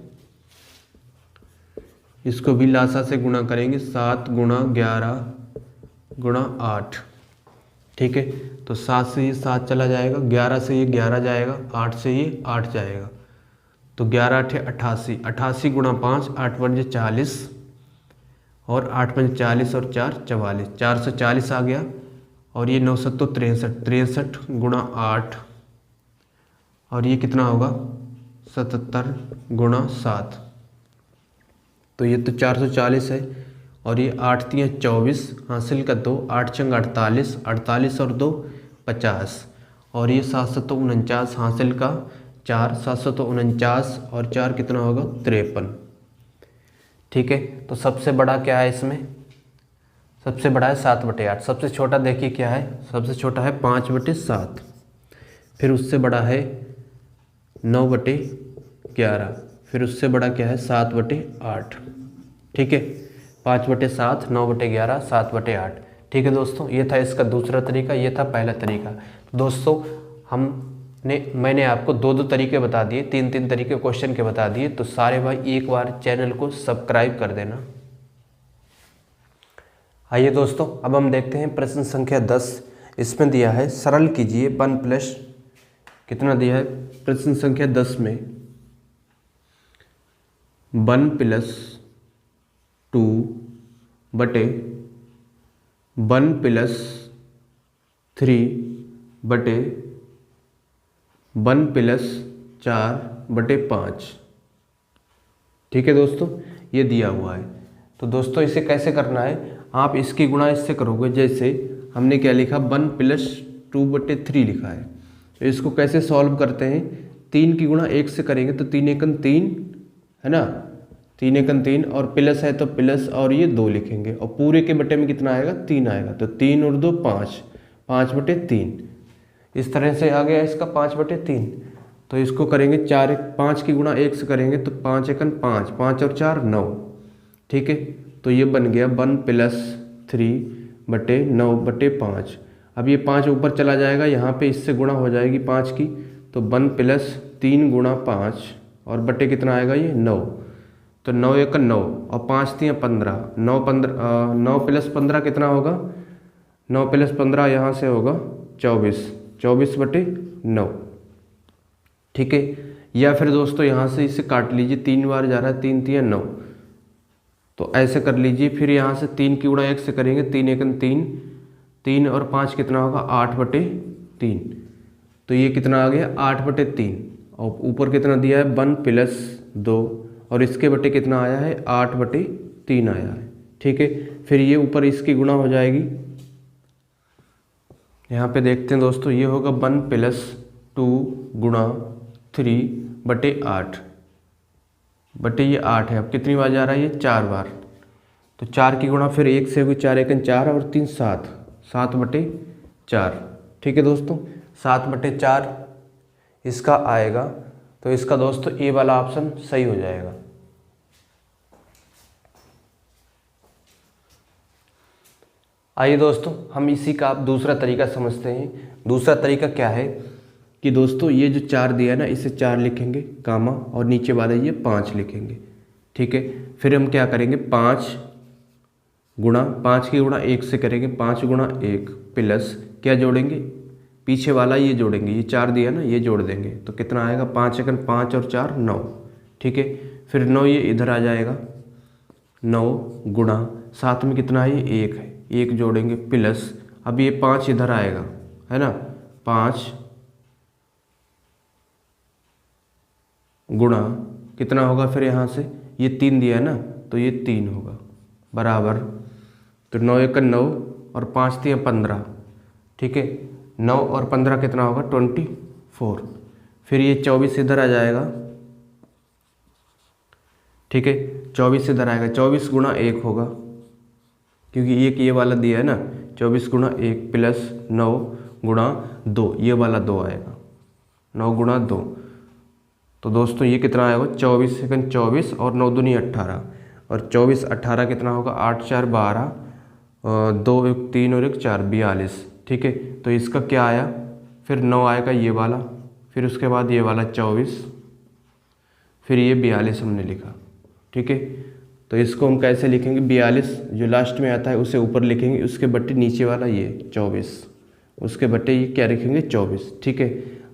इसको भी लासा से गुणा करेंगे, 7 गुणा 11 गुणा 8। ठीक है, तो 7 से ये 7 चला जाएगा, 11 से ये 11 जाएगा, 8 से ये 8 जाएगा, तो 11 8 88, 88 गुणा 5, 8 पंजे 40 और 8 पंजे 40 और 4 44, 440 आ गया। और ये 9 7 63, 63 गुणा 8 और ये कितना होगा 77 गुणा 7, तो ये तो 440 है। और ये 8 3 24 हासिल का 2, 8 छंग 48, 48 और 2 50 और ये 749 हासिल का 4, 749 और 4 कितना होगा 53। ठीक है, तो सबसे बड़ा क्या है इसमें, सबसे बड़ा है 7/8। सबसे छोटा देखिए क्या है, सबसे छोटा है 5/7, फिर उससे बड़ा है 9/11, फिर उससे बड़ा क्या है 7/8। ठीक है, 5/7, 9/11, 7/8। ठीक है दोस्तों, ये था इसका दूसरा तरीका, ये था पहला तरीका। दोस्तों मैंने आपको 2 तरीके बता दिए, 3 तरीके क्वेश्चन के बता दिए। तो सारे भाई एक बार चैनल को सब्सक्राइब कर देना। आइए दोस्तों, अब हम देखते हैं प्रश्न संख्या 10। इसमें दिया है सरल कीजिए 1 प्लस कितना दिया है प्रश्न संख्या 10 में 1 + 2 बटे 1 + 3 बटे 1 + 4 बटे 5। ठीक है दोस्तों, ये दिया हुआ है। तो दोस्तों इसे कैसे करना है, आप इसकी गुणा इससे करोगे। जैसे हमने क्या लिखा 1 + 2/3 लिखा है, तो इसको कैसे सॉल्व करते हैं, 3 की गुणा 1 से करेंगे तो 3 एकन 3 है ना, 3 एकन 3 और प्लस है तो प्लस और ये 2 लिखेंगे और पूरे के बटे में कितना आएगा 3 आएगा, तो 3 और 2 5, 5/3। इस तरह से आ गया इसका 5/3। तो इसको करेंगे 5 की गुणा 1 से करेंगे तो 5 एकन 5, 5 और 4 9। ठीक है, तो ये बन गया 1 + 3/9/5। अब ये 5 ऊपर चला जाएगा, यहाँ पे इससे गुणा हो जाएगी 5 की, तो 1 + 3 गुणा 5 और बटे कितना आएगा ये 9, तो 9 एकन 9 और 5 3 15, 9 + 15 कितना होगा, 9 + 15 यहाँ से होगा 24, 24/9। ठीक है, या फिर दोस्तों यहाँ से इसे काट लीजिए, 3 बार जा रहा है, 3 3 9, तो ऐसे कर लीजिए। फिर यहाँ से 3 की गुणा 1 से करेंगे, 3 एकन 3, 3 और 5 कितना होगा 8/3, तो ये कितना आ गया 8/3। और ऊपर कितना दिया है 1 + 2 और इसके बटे कितना आया है 8/3 आया है। ठीक है, फिर ये ऊपर इसकी गुणा हो जाएगी, यहाँ पे देखते हैं दोस्तों, ये होगा 1 + 2 गुणा 3/8 बटे ये 8 है। अब कितनी बार जा रहा है ये 4 बार, तो 4 की गुणा फिर 1 से होगी, 4 एकन 4 और 3 7, 7/4। ठीक है दोस्तों, 7/4 इसका आएगा, तो इसका दोस्तों ए वाला ऑप्शन सही हो जाएगा। आइए दोस्तों, हम इसी का आप दूसरा तरीका समझते हैं। दूसरा तरीका क्या है कि दोस्तों ये जो 4 दिया है ना, इसे 4 लिखेंगे कामा और नीचे वाला ये 5 लिखेंगे। ठीक है, फिर हम क्या करेंगे 5 की गुणा 1 से करेंगे, 5 गुणा 1 प्लस क्या जोड़ेंगे, पीछे वाला ये जोड़ेंगे, ये 4 दिया ना ये जोड़ देंगे, तो कितना आएगा 5 एकन 5 और 4 9। ठीक है, फिर 9 ये इधर आ जाएगा, 9 गुणा साथ में कितना है ये 1 है, 1 जोड़ेंगे प्लस, अब ये 5 इधर आएगा है ना, 5 गुणा कितना होगा, फिर यहाँ से ये 3 दिया है ना, तो ये 3 होगा बराबर, तो 9 एकन 9 और 5 3 15। ठीक है, 9 और 15 कितना होगा 24, फिर ये 24 इधर आ जाएगा। ठीक है, 24 इधर आएगा, 24 गुणा 1 होगा, क्योंकि एक ये वाला दिया है ना, 24 गुणा 1 प्लस 9 गुणा 2, ये वाला 2 आएगा, 9 गुणा 2, तो दोस्तों ये कितना आएगा 24 सेकंड 24 और 9 दूनी 18 और 24 18 कितना होगा 8 4 12 2 1 3 और 1 4 42। ठीक है, तो इसका क्या आया, फिर 9 आएगा ये वाला, फिर उसके बाद ये वाला 24, फिर ये 42 हमने लिखा। ठीक है, तो इसको हम कैसे लिखेंगे, 42 जो लास्ट में आता है उसे ऊपर लिखेंगे, उसके बट्टे नीचे वाला ये 24, उसके बट्टे ये क्या लिखेंगे 24। ठीक है,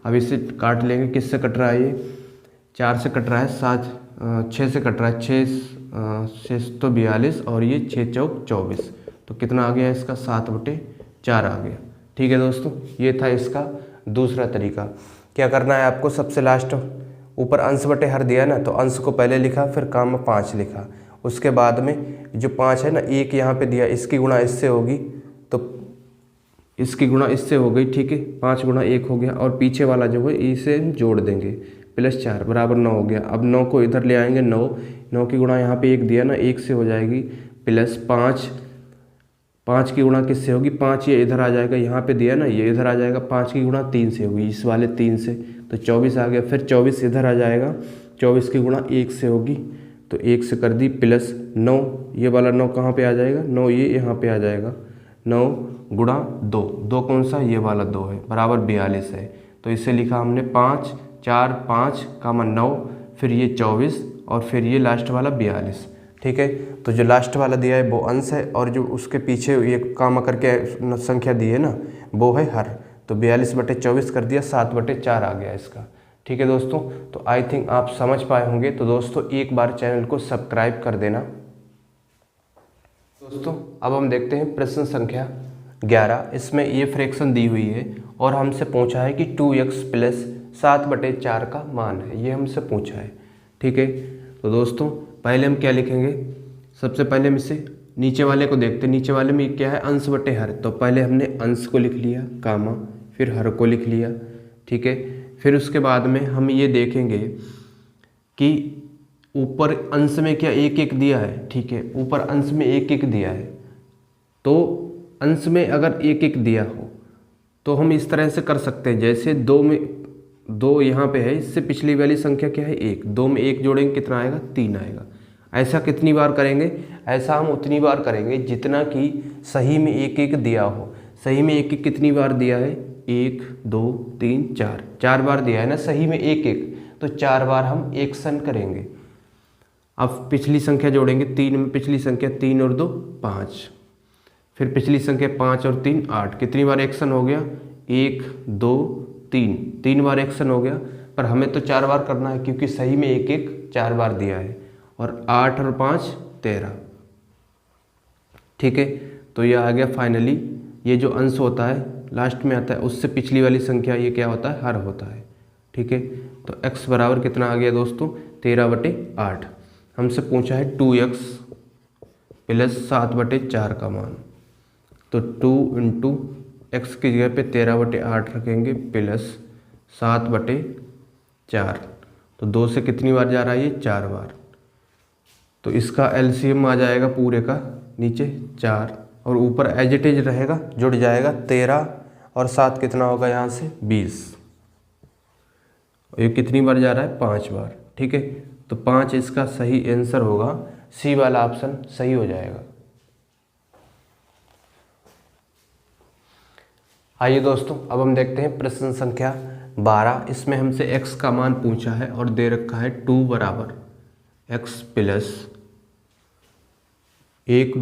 अब इसे काट लेंगे, किससे कट रहा है ये 4 से कट रहा है, 6 से कट रहा है, 6 तो 42 और ये 6 चौक 24, तो कितना आ गया इसका 7/4 आ गया। ठीक है दोस्तों, ये था इसका दूसरा तरीका। क्या करना है आपको, सबसे लास्ट ऊपर अंश बटे हर दिया ना, तो अंश को पहले लिखा, फिर काम 5 लिखा, उसके बाद में जो 5 है ना, 1 यहाँ पे दिया, इसकी गुणा इससे होगी, तो इसकी गुणा इससे हो गई। ठीक है, 5 गुणा 1 हो गया, और पीछे वाला जो है इसे हम जोड़ देंगे, +4 बराबर 9 हो गया। अब 9 को इधर ले आएंगे, 9 की गुणा यहाँ पे 1 दिया ना, 1 से हो जाएगी, +5, 5 की गुणा किससे होगी, 5 ये इधर आ जाएगा, यहाँ पे दिया ना, ये इधर आ जाएगा, 5 की गुणा 3 से होगी, इस वाले 3 से, तो 24 आ गया। फिर 24 इधर आ जाएगा, 24 की गुणा 1 से होगी, तो 1 से कर दी, +9, ये वाला 9 कहाँ पे आ जाएगा, 9 ये यहाँ पे आ जाएगा, 9 गुणा 2, 2 कौन सा, ये वाला 2 है, बराबर 42 है। तो इसे लिखा हमने 5 4 5 9, फिर ये 24 और फिर ये लास्ट वाला 42। ठीक है, तो जो लास्ट वाला दिया है वो अंश है, और जो उसके पीछे ये काम करके संख्या दी है ना, वो है हर, तो 42/24 कर दिया, 7/4 आ गया इसका। ठीक है दोस्तों, तो आई थिंक आप समझ पाए होंगे। तो दोस्तों एक बार चैनल को सब्सक्राइब कर देना। दोस्तों अब हम देखते हैं प्रश्न संख्या 11। इसमें ये फ्रैक्शन दी हुई है और हमसे पूछा है कि 2x + 7/4 का मान है, ये हमसे पूछा है। ठीक है, तो दोस्तों पहले हम क्या लिखेंगे, सबसे पहले हम इसे नीचे वाले को देखते हैं। नीचे वाले में क्या है, अंश बटे हर, तो पहले हमने अंश को लिख लिया कामा, फिर हर को लिख लिया। ठीक है, फिर उसके बाद में हम ये देखेंगे कि ऊपर अंश में क्या 1 1 दिया है। ठीक है, ऊपर अंश में 1 1 दिया है, तो अंश में अगर 1 1 दिया हो तो हम इस तरह से कर सकते हैं, जैसे 2 में 2 यहाँ पे है, इससे पिछली वाली संख्या क्या है 1, 2 में 1 जोड़ेंगे कितना आएगा 3 आएगा। ऐसा कितनी बार करेंगे, ऐसा हम उतनी बार करेंगे जितना कि सही में 1 1 दिया हो। सही में 1 1 कितनी बार दिया है, 1 2 3 4, 4 बार दिया है ना सही में 1 1, तो 4 बार हम एक्शन करेंगे। अब पिछली संख्या जोड़ेंगे, 3 में पिछली संख्या 3 और 2 5, फिर पिछली संख्या 5 और 3 8, कितनी बार एक्शन हो गया 1 2 3, 3 बार एक्शन हो गया। पर हमें तो 4 बार करना है क्योंकि सही में 1 1 4 बार दिया है, और 8 और 5 13। ठीक है, तो ये आ गया फाइनली। ये जो अंश होता है लास्ट में आता है, उससे पिछली वाली संख्या ये क्या होता है, हर होता है। ठीक है, तो x बराबर कितना आ गया दोस्तों 13/8। हमसे पूछा है 2x + 7/4 का मान, तो 2 × x की जगह पे 13/8 रखेंगे प्लस 7/4, तो 2 से कितनी बार जा रहा है ये 4 बार, तो इसका एलसीएम आ जाएगा पूरे का नीचे 4, और ऊपर एज इट इज रहेगा, जुड़ जाएगा 13 और 7 कितना होगा यहाँ से 20। ये कितनी बार जा रहा है 5 बार। ठीक है, तो 5 इसका सही आंसर होगा, सी वाला ऑप्शन सही हो जाएगा। आइए दोस्तों अब हम देखते हैं प्रश्न संख्या 12। इसमें हमसे x का मान पूछा है और दे रखा है 2 बराबर x + 1/1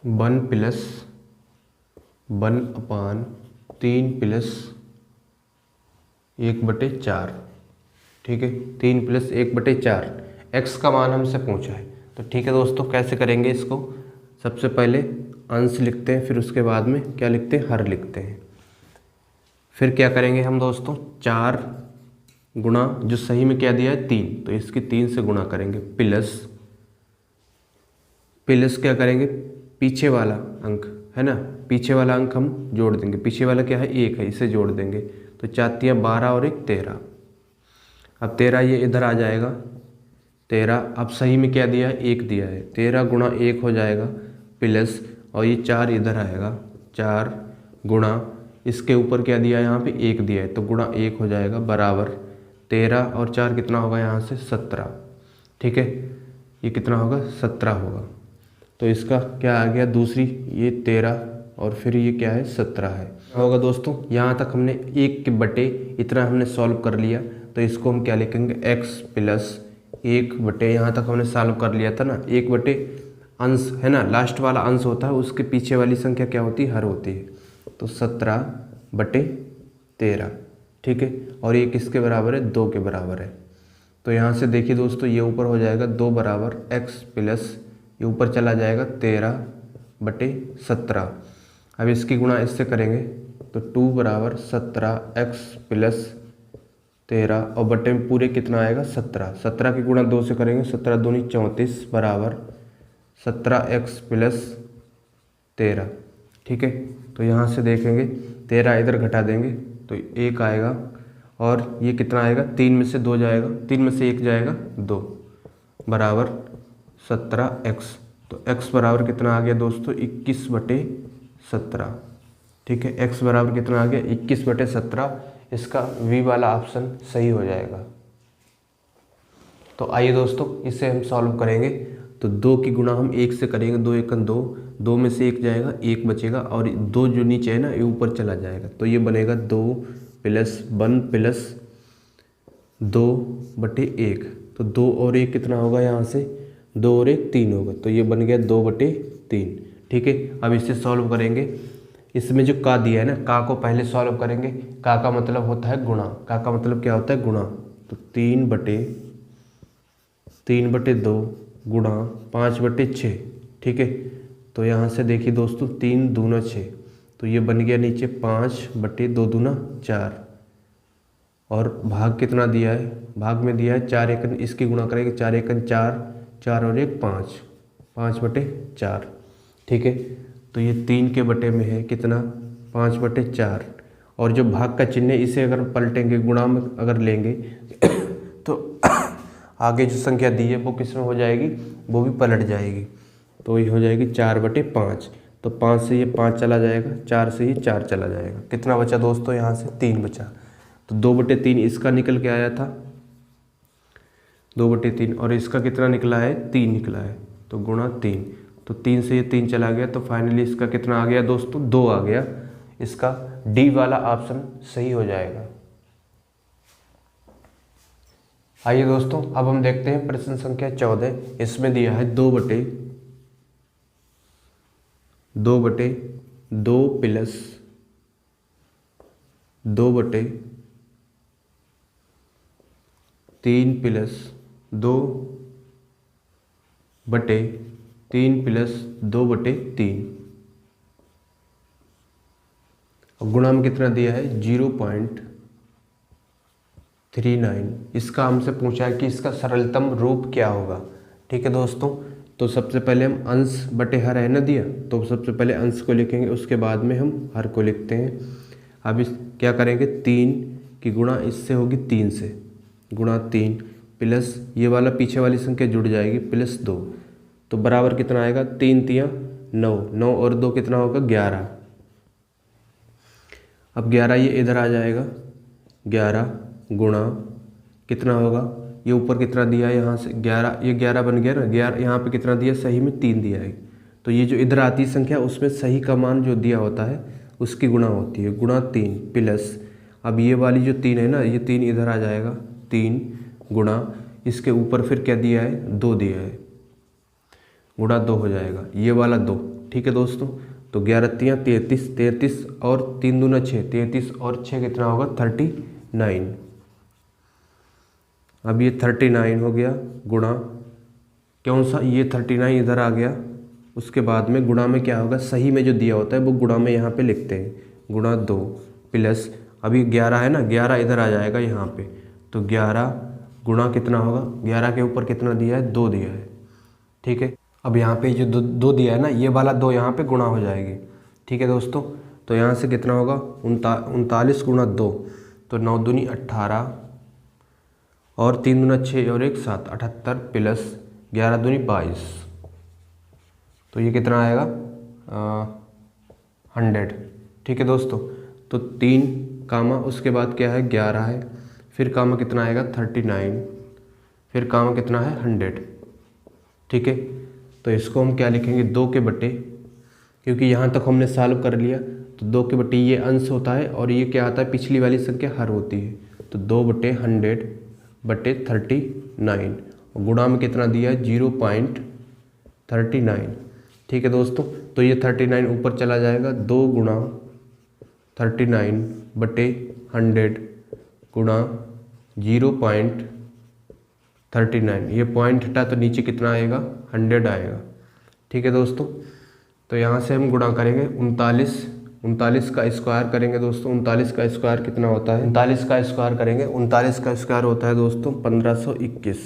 + 1/3 + 1/4। ठीक है, 3 + 1/4 x का मान हमसे पूछा है। तो ठीक है दोस्तों, कैसे करेंगे इसको, सबसे पहले अंश लिखते हैं, फिर उसके बाद में क्या लिखते हैं, हर लिखते हैं। फिर क्या करेंगे हम दोस्तों, 4 गुणा जो सही में क्या दिया है 3, तो इसकी 3 से गुणा करेंगे, प्लस क्या करेंगे, पीछे वाला अंक है ना, पीछे वाला अंक हम जोड़ देंगे, पीछे वाला क्या है 1 है, इसे जोड़ देंगे, तो 4 × 12 और 1 13। अब 13 ये इधर आ जाएगा 13, अब सही में क्या दिया है 1 दिया है, 13 गुणा 1 हो जाएगा प्लस, और ये 4 इधर आएगा, 4 गुणा इसके ऊपर क्या दिया है, यहाँ पे 1 दिया है, तो गुणा 1 हो जाएगा बराबर 13 और 4 कितना होगा यहाँ से 17। ठीक है, ये कितना होगा 17 होगा। तो इसका क्या आ गया, दूसरी ये 13 और फिर ये क्या है 17 है होगा। दोस्तों यहाँ तक हमने 1 के बटे इतना हमने सॉल्व कर लिया, तो इसको हम क्या लिखेंगे x प्लस 1 बटे, यहाँ तक हमने सॉल्व कर लिया था ना, 1 बटे अंश है ना, लास्ट वाला अंश होता है, उसके पीछे वाली संख्या क्या होती है, हर होती है। तो 17 बटे 13। ठीक है, और ये किसके बराबर है, 2 के बराबर है। तो यहाँ से देखिए दोस्तों, ये ऊपर हो जाएगा 2 बराबर x प्लस ये ऊपर चला जाएगा 13 बटे 17। अब इसकी गुणा इससे करेंगे तो 2 बराबर 17x प्लस 13 और बटे में पूरे कितना आएगा 17। 17 की गुणा 2 से करेंगे, 17 दूनी 34 बराबर 17x प्लस 13। ठीक है, तो यहाँ से देखेंगे 13 इधर घटा देंगे तो 1 आएगा, और ये कितना आएगा, 3 में से 2 जाएगा, 3 में से 1 जाएगा 2 बराबर 17x। तो x बराबर कितना आ गया दोस्तों, 21 बटे 17। ठीक है, x बराबर कितना आ गया, 21 बटे 17। इसका v वाला ऑप्शन सही हो जाएगा। तो आइए दोस्तों इसे हम सॉल्व करेंगे। तो 2 की गुणा हम 1 से करेंगे, 2 एकन 2, 2 में से 1 जाएगा, 1 बचेगा, और 2 जो नीचे है ना ये ऊपर चला जाएगा, तो ये बनेगा 2 प्लस 1 प्लस 2 बटे 1। तो 2 और 1 कितना होगा, यहाँ से 2 और 1 3 होगा, तो ये बन गया 2 बटे 3। ठीक है, अब इसे सॉल्व करेंगे। इसमें जो का दिया है ना, का को पहले सॉल्व करेंगे। का मतलब होता है गुणा, का मतलब क्या होता है, गुणा। तो 3 बटे 2 गुणा 5 बटे 6। ठीक है, तो यहाँ से देखिए दोस्तों 3 दूना 6, तो ये बन गया नीचे 5 बटे 2 दूना 4, और भाग कितना दिया है, भाग में दिया है 4 एकन, इसकी गुणा करेंगे 4 एकन 4, 4 और 1 5, 5 बटे 4। ठीक है, तो ये 3 के बटे में है कितना, 5 बटे 4, और जो भाग का चिन्ह है इसे अगर पलटेंगे, गुणा में अगर लेंगे तो आगे जो संख्या दी है वो किस में हो जाएगी, वो भी पलट जाएगी। तो ये हो जाएगी 4 बटे 5। तो 5 से ये 5 चला जाएगा, 4 से ये 4 चला जाएगा, कितना बचा दोस्तों, यहाँ से 3 बचा। तो 2 बटे 3 इसका निकल के आया था, 2 बटे 3, और इसका कितना निकला है, 3 निकला है, तो गुणा 3। तो 3 से ये 3 चला गया, तो फाइनली इसका कितना आ गया दोस्तों, 2 आ गया। इसका डी वाला ऑप्शन सही हो जाएगा। आइए दोस्तों अब हम देखते हैं प्रश्न संख्या 14। इसमें दिया है 2 बटे 2 प्लस 2 बटे 3 प्लस 2 बटे 3 प्लस 2 बटे 3, और गुणा में कितना दिया है 0.39। इसका हमसे पूछा है कि इसका सरलतम रूप क्या होगा। ठीक है दोस्तों, तो सबसे पहले हम अंश बटे हर है ना दिया, तो सबसे पहले अंश को लिखेंगे, उसके बाद में हम हर को लिखते हैं। अब इस क्या करेंगे, 3 की गुणा इससे होगी 3 से, गुणा 3 प्लस ये वाला पीछे वाली संख्या जुड़ जाएगी प्लस 2, तो बराबर कितना आएगा, 3 तियाँ 9, 9 और 2 कितना होगा 11। अब 11 ये इधर आ जाएगा, 11 गुणा कितना होगा, ये ऊपर कितना दिया है यहाँ से 11, ये 11 बन गया ना, 11 यहाँ पे कितना दिया, सही में 3 दिया है, तो ये जो इधर आती संख्या उसमें सही का मान जो दिया होता है उसकी गुणा होती है, गुणा 3 प्लस, अब ये वाली जो 3 है ना, ये 3 इधर आ जाएगा, 3 गुणा इसके ऊपर फिर क्या दिया है, 2 दिया है, गुणा 2 हो जाएगा, ये वाला 2। ठीक है दोस्तों, तो 11 तियाँ 33, 33 और 3 दूना 6, 33 और 6 कितना होगा 39। अब ये 39 हो गया, गुणा कौन सा, ये 39 इधर आ गया, उसके बाद में गुणा में क्या होगा, सही में जो दिया होता है वो गुणा में यहाँ पे लिखते हैं, गुणा 2 प्लस, अभी 11 है ना, 11 इधर आ जाएगा यहाँ पे, तो 11 गुणा कितना होगा, 11 के ऊपर कितना दिया है, 2 दिया है। ठीक है, अब यहाँ पे जो 2 दिया है ना, ये वाला 2 यहाँ पे गुणा हो जाएगी। ठीक है दोस्तों, तो यहाँ से कितना होगा 39 गुणा 2, तो 9 दूनी 18 और 3 दूना 6 और 1 7, 78 प्लस 11 दूनी 22, तो ये कितना आएगा 100। ठीक है दोस्तों, तो 3 कामा उसके बाद क्या है 11 है, फिर कामा कितना आएगा 39, फिर कामा कितना है 100। ठीक है, तो इसको हम क्या लिखेंगे 2 के बटे, क्योंकि यहाँ तक हमने सॉल्व कर लिया, तो 2 के बटे ये अंश होता है और ये क्या आता है पिछली वाली संख्या हर होती है, तो 2 बटे 100 बटे 39, और गुणा में कितना दिया है 0.39। ठीक है दोस्तों, तो ये 39 ऊपर चला जाएगा, 2 गुणा 39 बटे 100 गुणा 0.39, ये पॉइंट हटा तो नीचे कितना आएगा 100 आएगा। ठीक है दोस्तों, तो यहाँ से हम गुणा करेंगे 39 का स्क्वायर करेंगे दोस्तों। 39 का स्क्वायर कितना होता है, 39 का स्क्वायर करेंगे, 39 का स्क्वायर होता है दोस्तों 1521,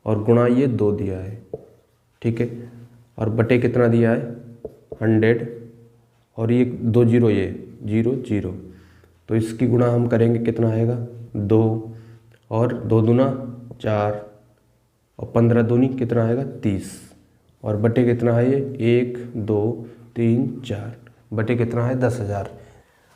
और गुणा ये 2 दिया है। ठीक है, और बटे कितना दिया है 100, और ये 2 जीरो, ये 0 0, तो इसकी गुणा हम करेंगे कितना आएगा 2, और 2 दूना 4, और 15 दूनी कितना आएगा 30, और बटे कितना है ये 1 2 3 4, बटे कितना है 10,000।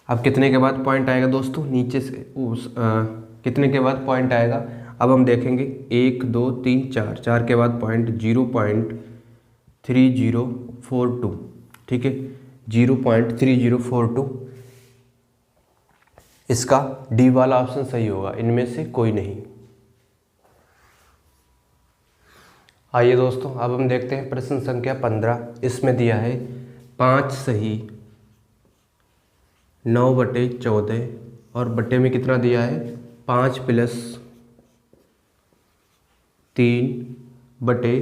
अब कितने के बाद पॉइंट आएगा दोस्तों, नीचे से कितने के बाद पॉइंट आएगा, अब हम देखेंगे 1 2 3 4, 4 के बाद पॉइंट 0.3042। ठीक है, 0.3042, इसका डी वाला ऑप्शन सही होगा, इनमें से कोई नहीं। आइए दोस्तों, अब हम देखते हैं प्रश्न संख्या 15। इसमें दिया है 5 सही 9 बटे 14, और बटे में कितना दिया है 5 प्लस 3 बटे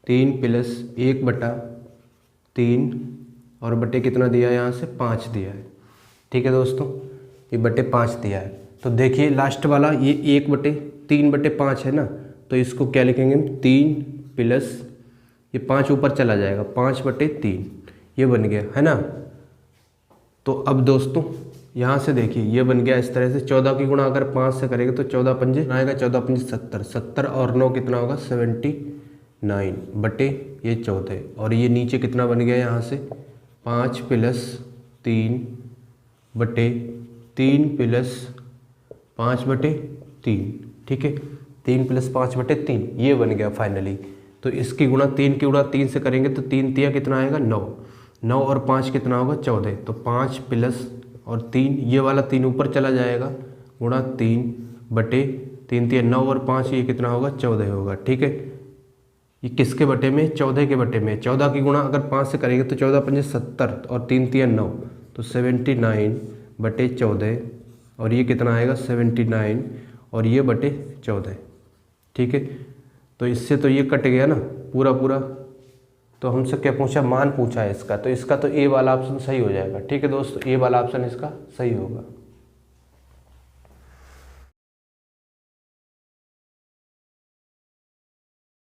3 प्लस 1 बटा 3, और बटे कितना दिया है यहाँ से 5 दिया है। ठीक है दोस्तों, ये बटे 5 दिया है, तो देखिए लास्ट वाला ये 1 बटे 3 बटे 5 है ना, तो इसको क्या लिखेंगे हम 3 प्लस ये 5 ऊपर चला जाएगा 5 बटे 3, ये बन गया है ना। तो अब दोस्तों यहाँ से देखिए ये बन गया इस तरह से, 14 की गुणा अगर 5 से करेंगे तो 14 पंजे आएगा, 14 पंजे 70, 70 और 9 कितना होगा 79 बटे ये 14, और ये नीचे कितना बन गया यहाँ से 5 प्लस 3 बटे 3 प्लस 5 बटे 3। ठीक है, 3 प्लस 5 बटे 3 ये बन गया फाइनली। तो इसकी गुणा 3 की गुणा 3 से करेंगे तो 3 तिया कितना आएगा 9, 9 और 5 कितना होगा 14, तो 5 प्लस और 3, ये वाला 3 ऊपर चला जाएगा, गुणा 3 बटे 3 तिया 9 और 5, ये कितना होगा 14 होगा। ठीक है, ये किसके बटे में 14 के बटे में, 14 की गुणा अगर 5 से करेंगे तो 14 पंजे 70 और 3 तिया 9, तो 79 बटे 14, और ये कितना आएगा 79, और ये बटे 14। ठीक है, तो इससे तो ये कट गया ना पूरा पूरा, तो हमसे क्या पूछा मान पूछा है इसका, तो इसका तो ए वाला ऑप्शन सही हो जाएगा। ठीक है दोस्तों, ए वाला ऑप्शन इसका सही होगा।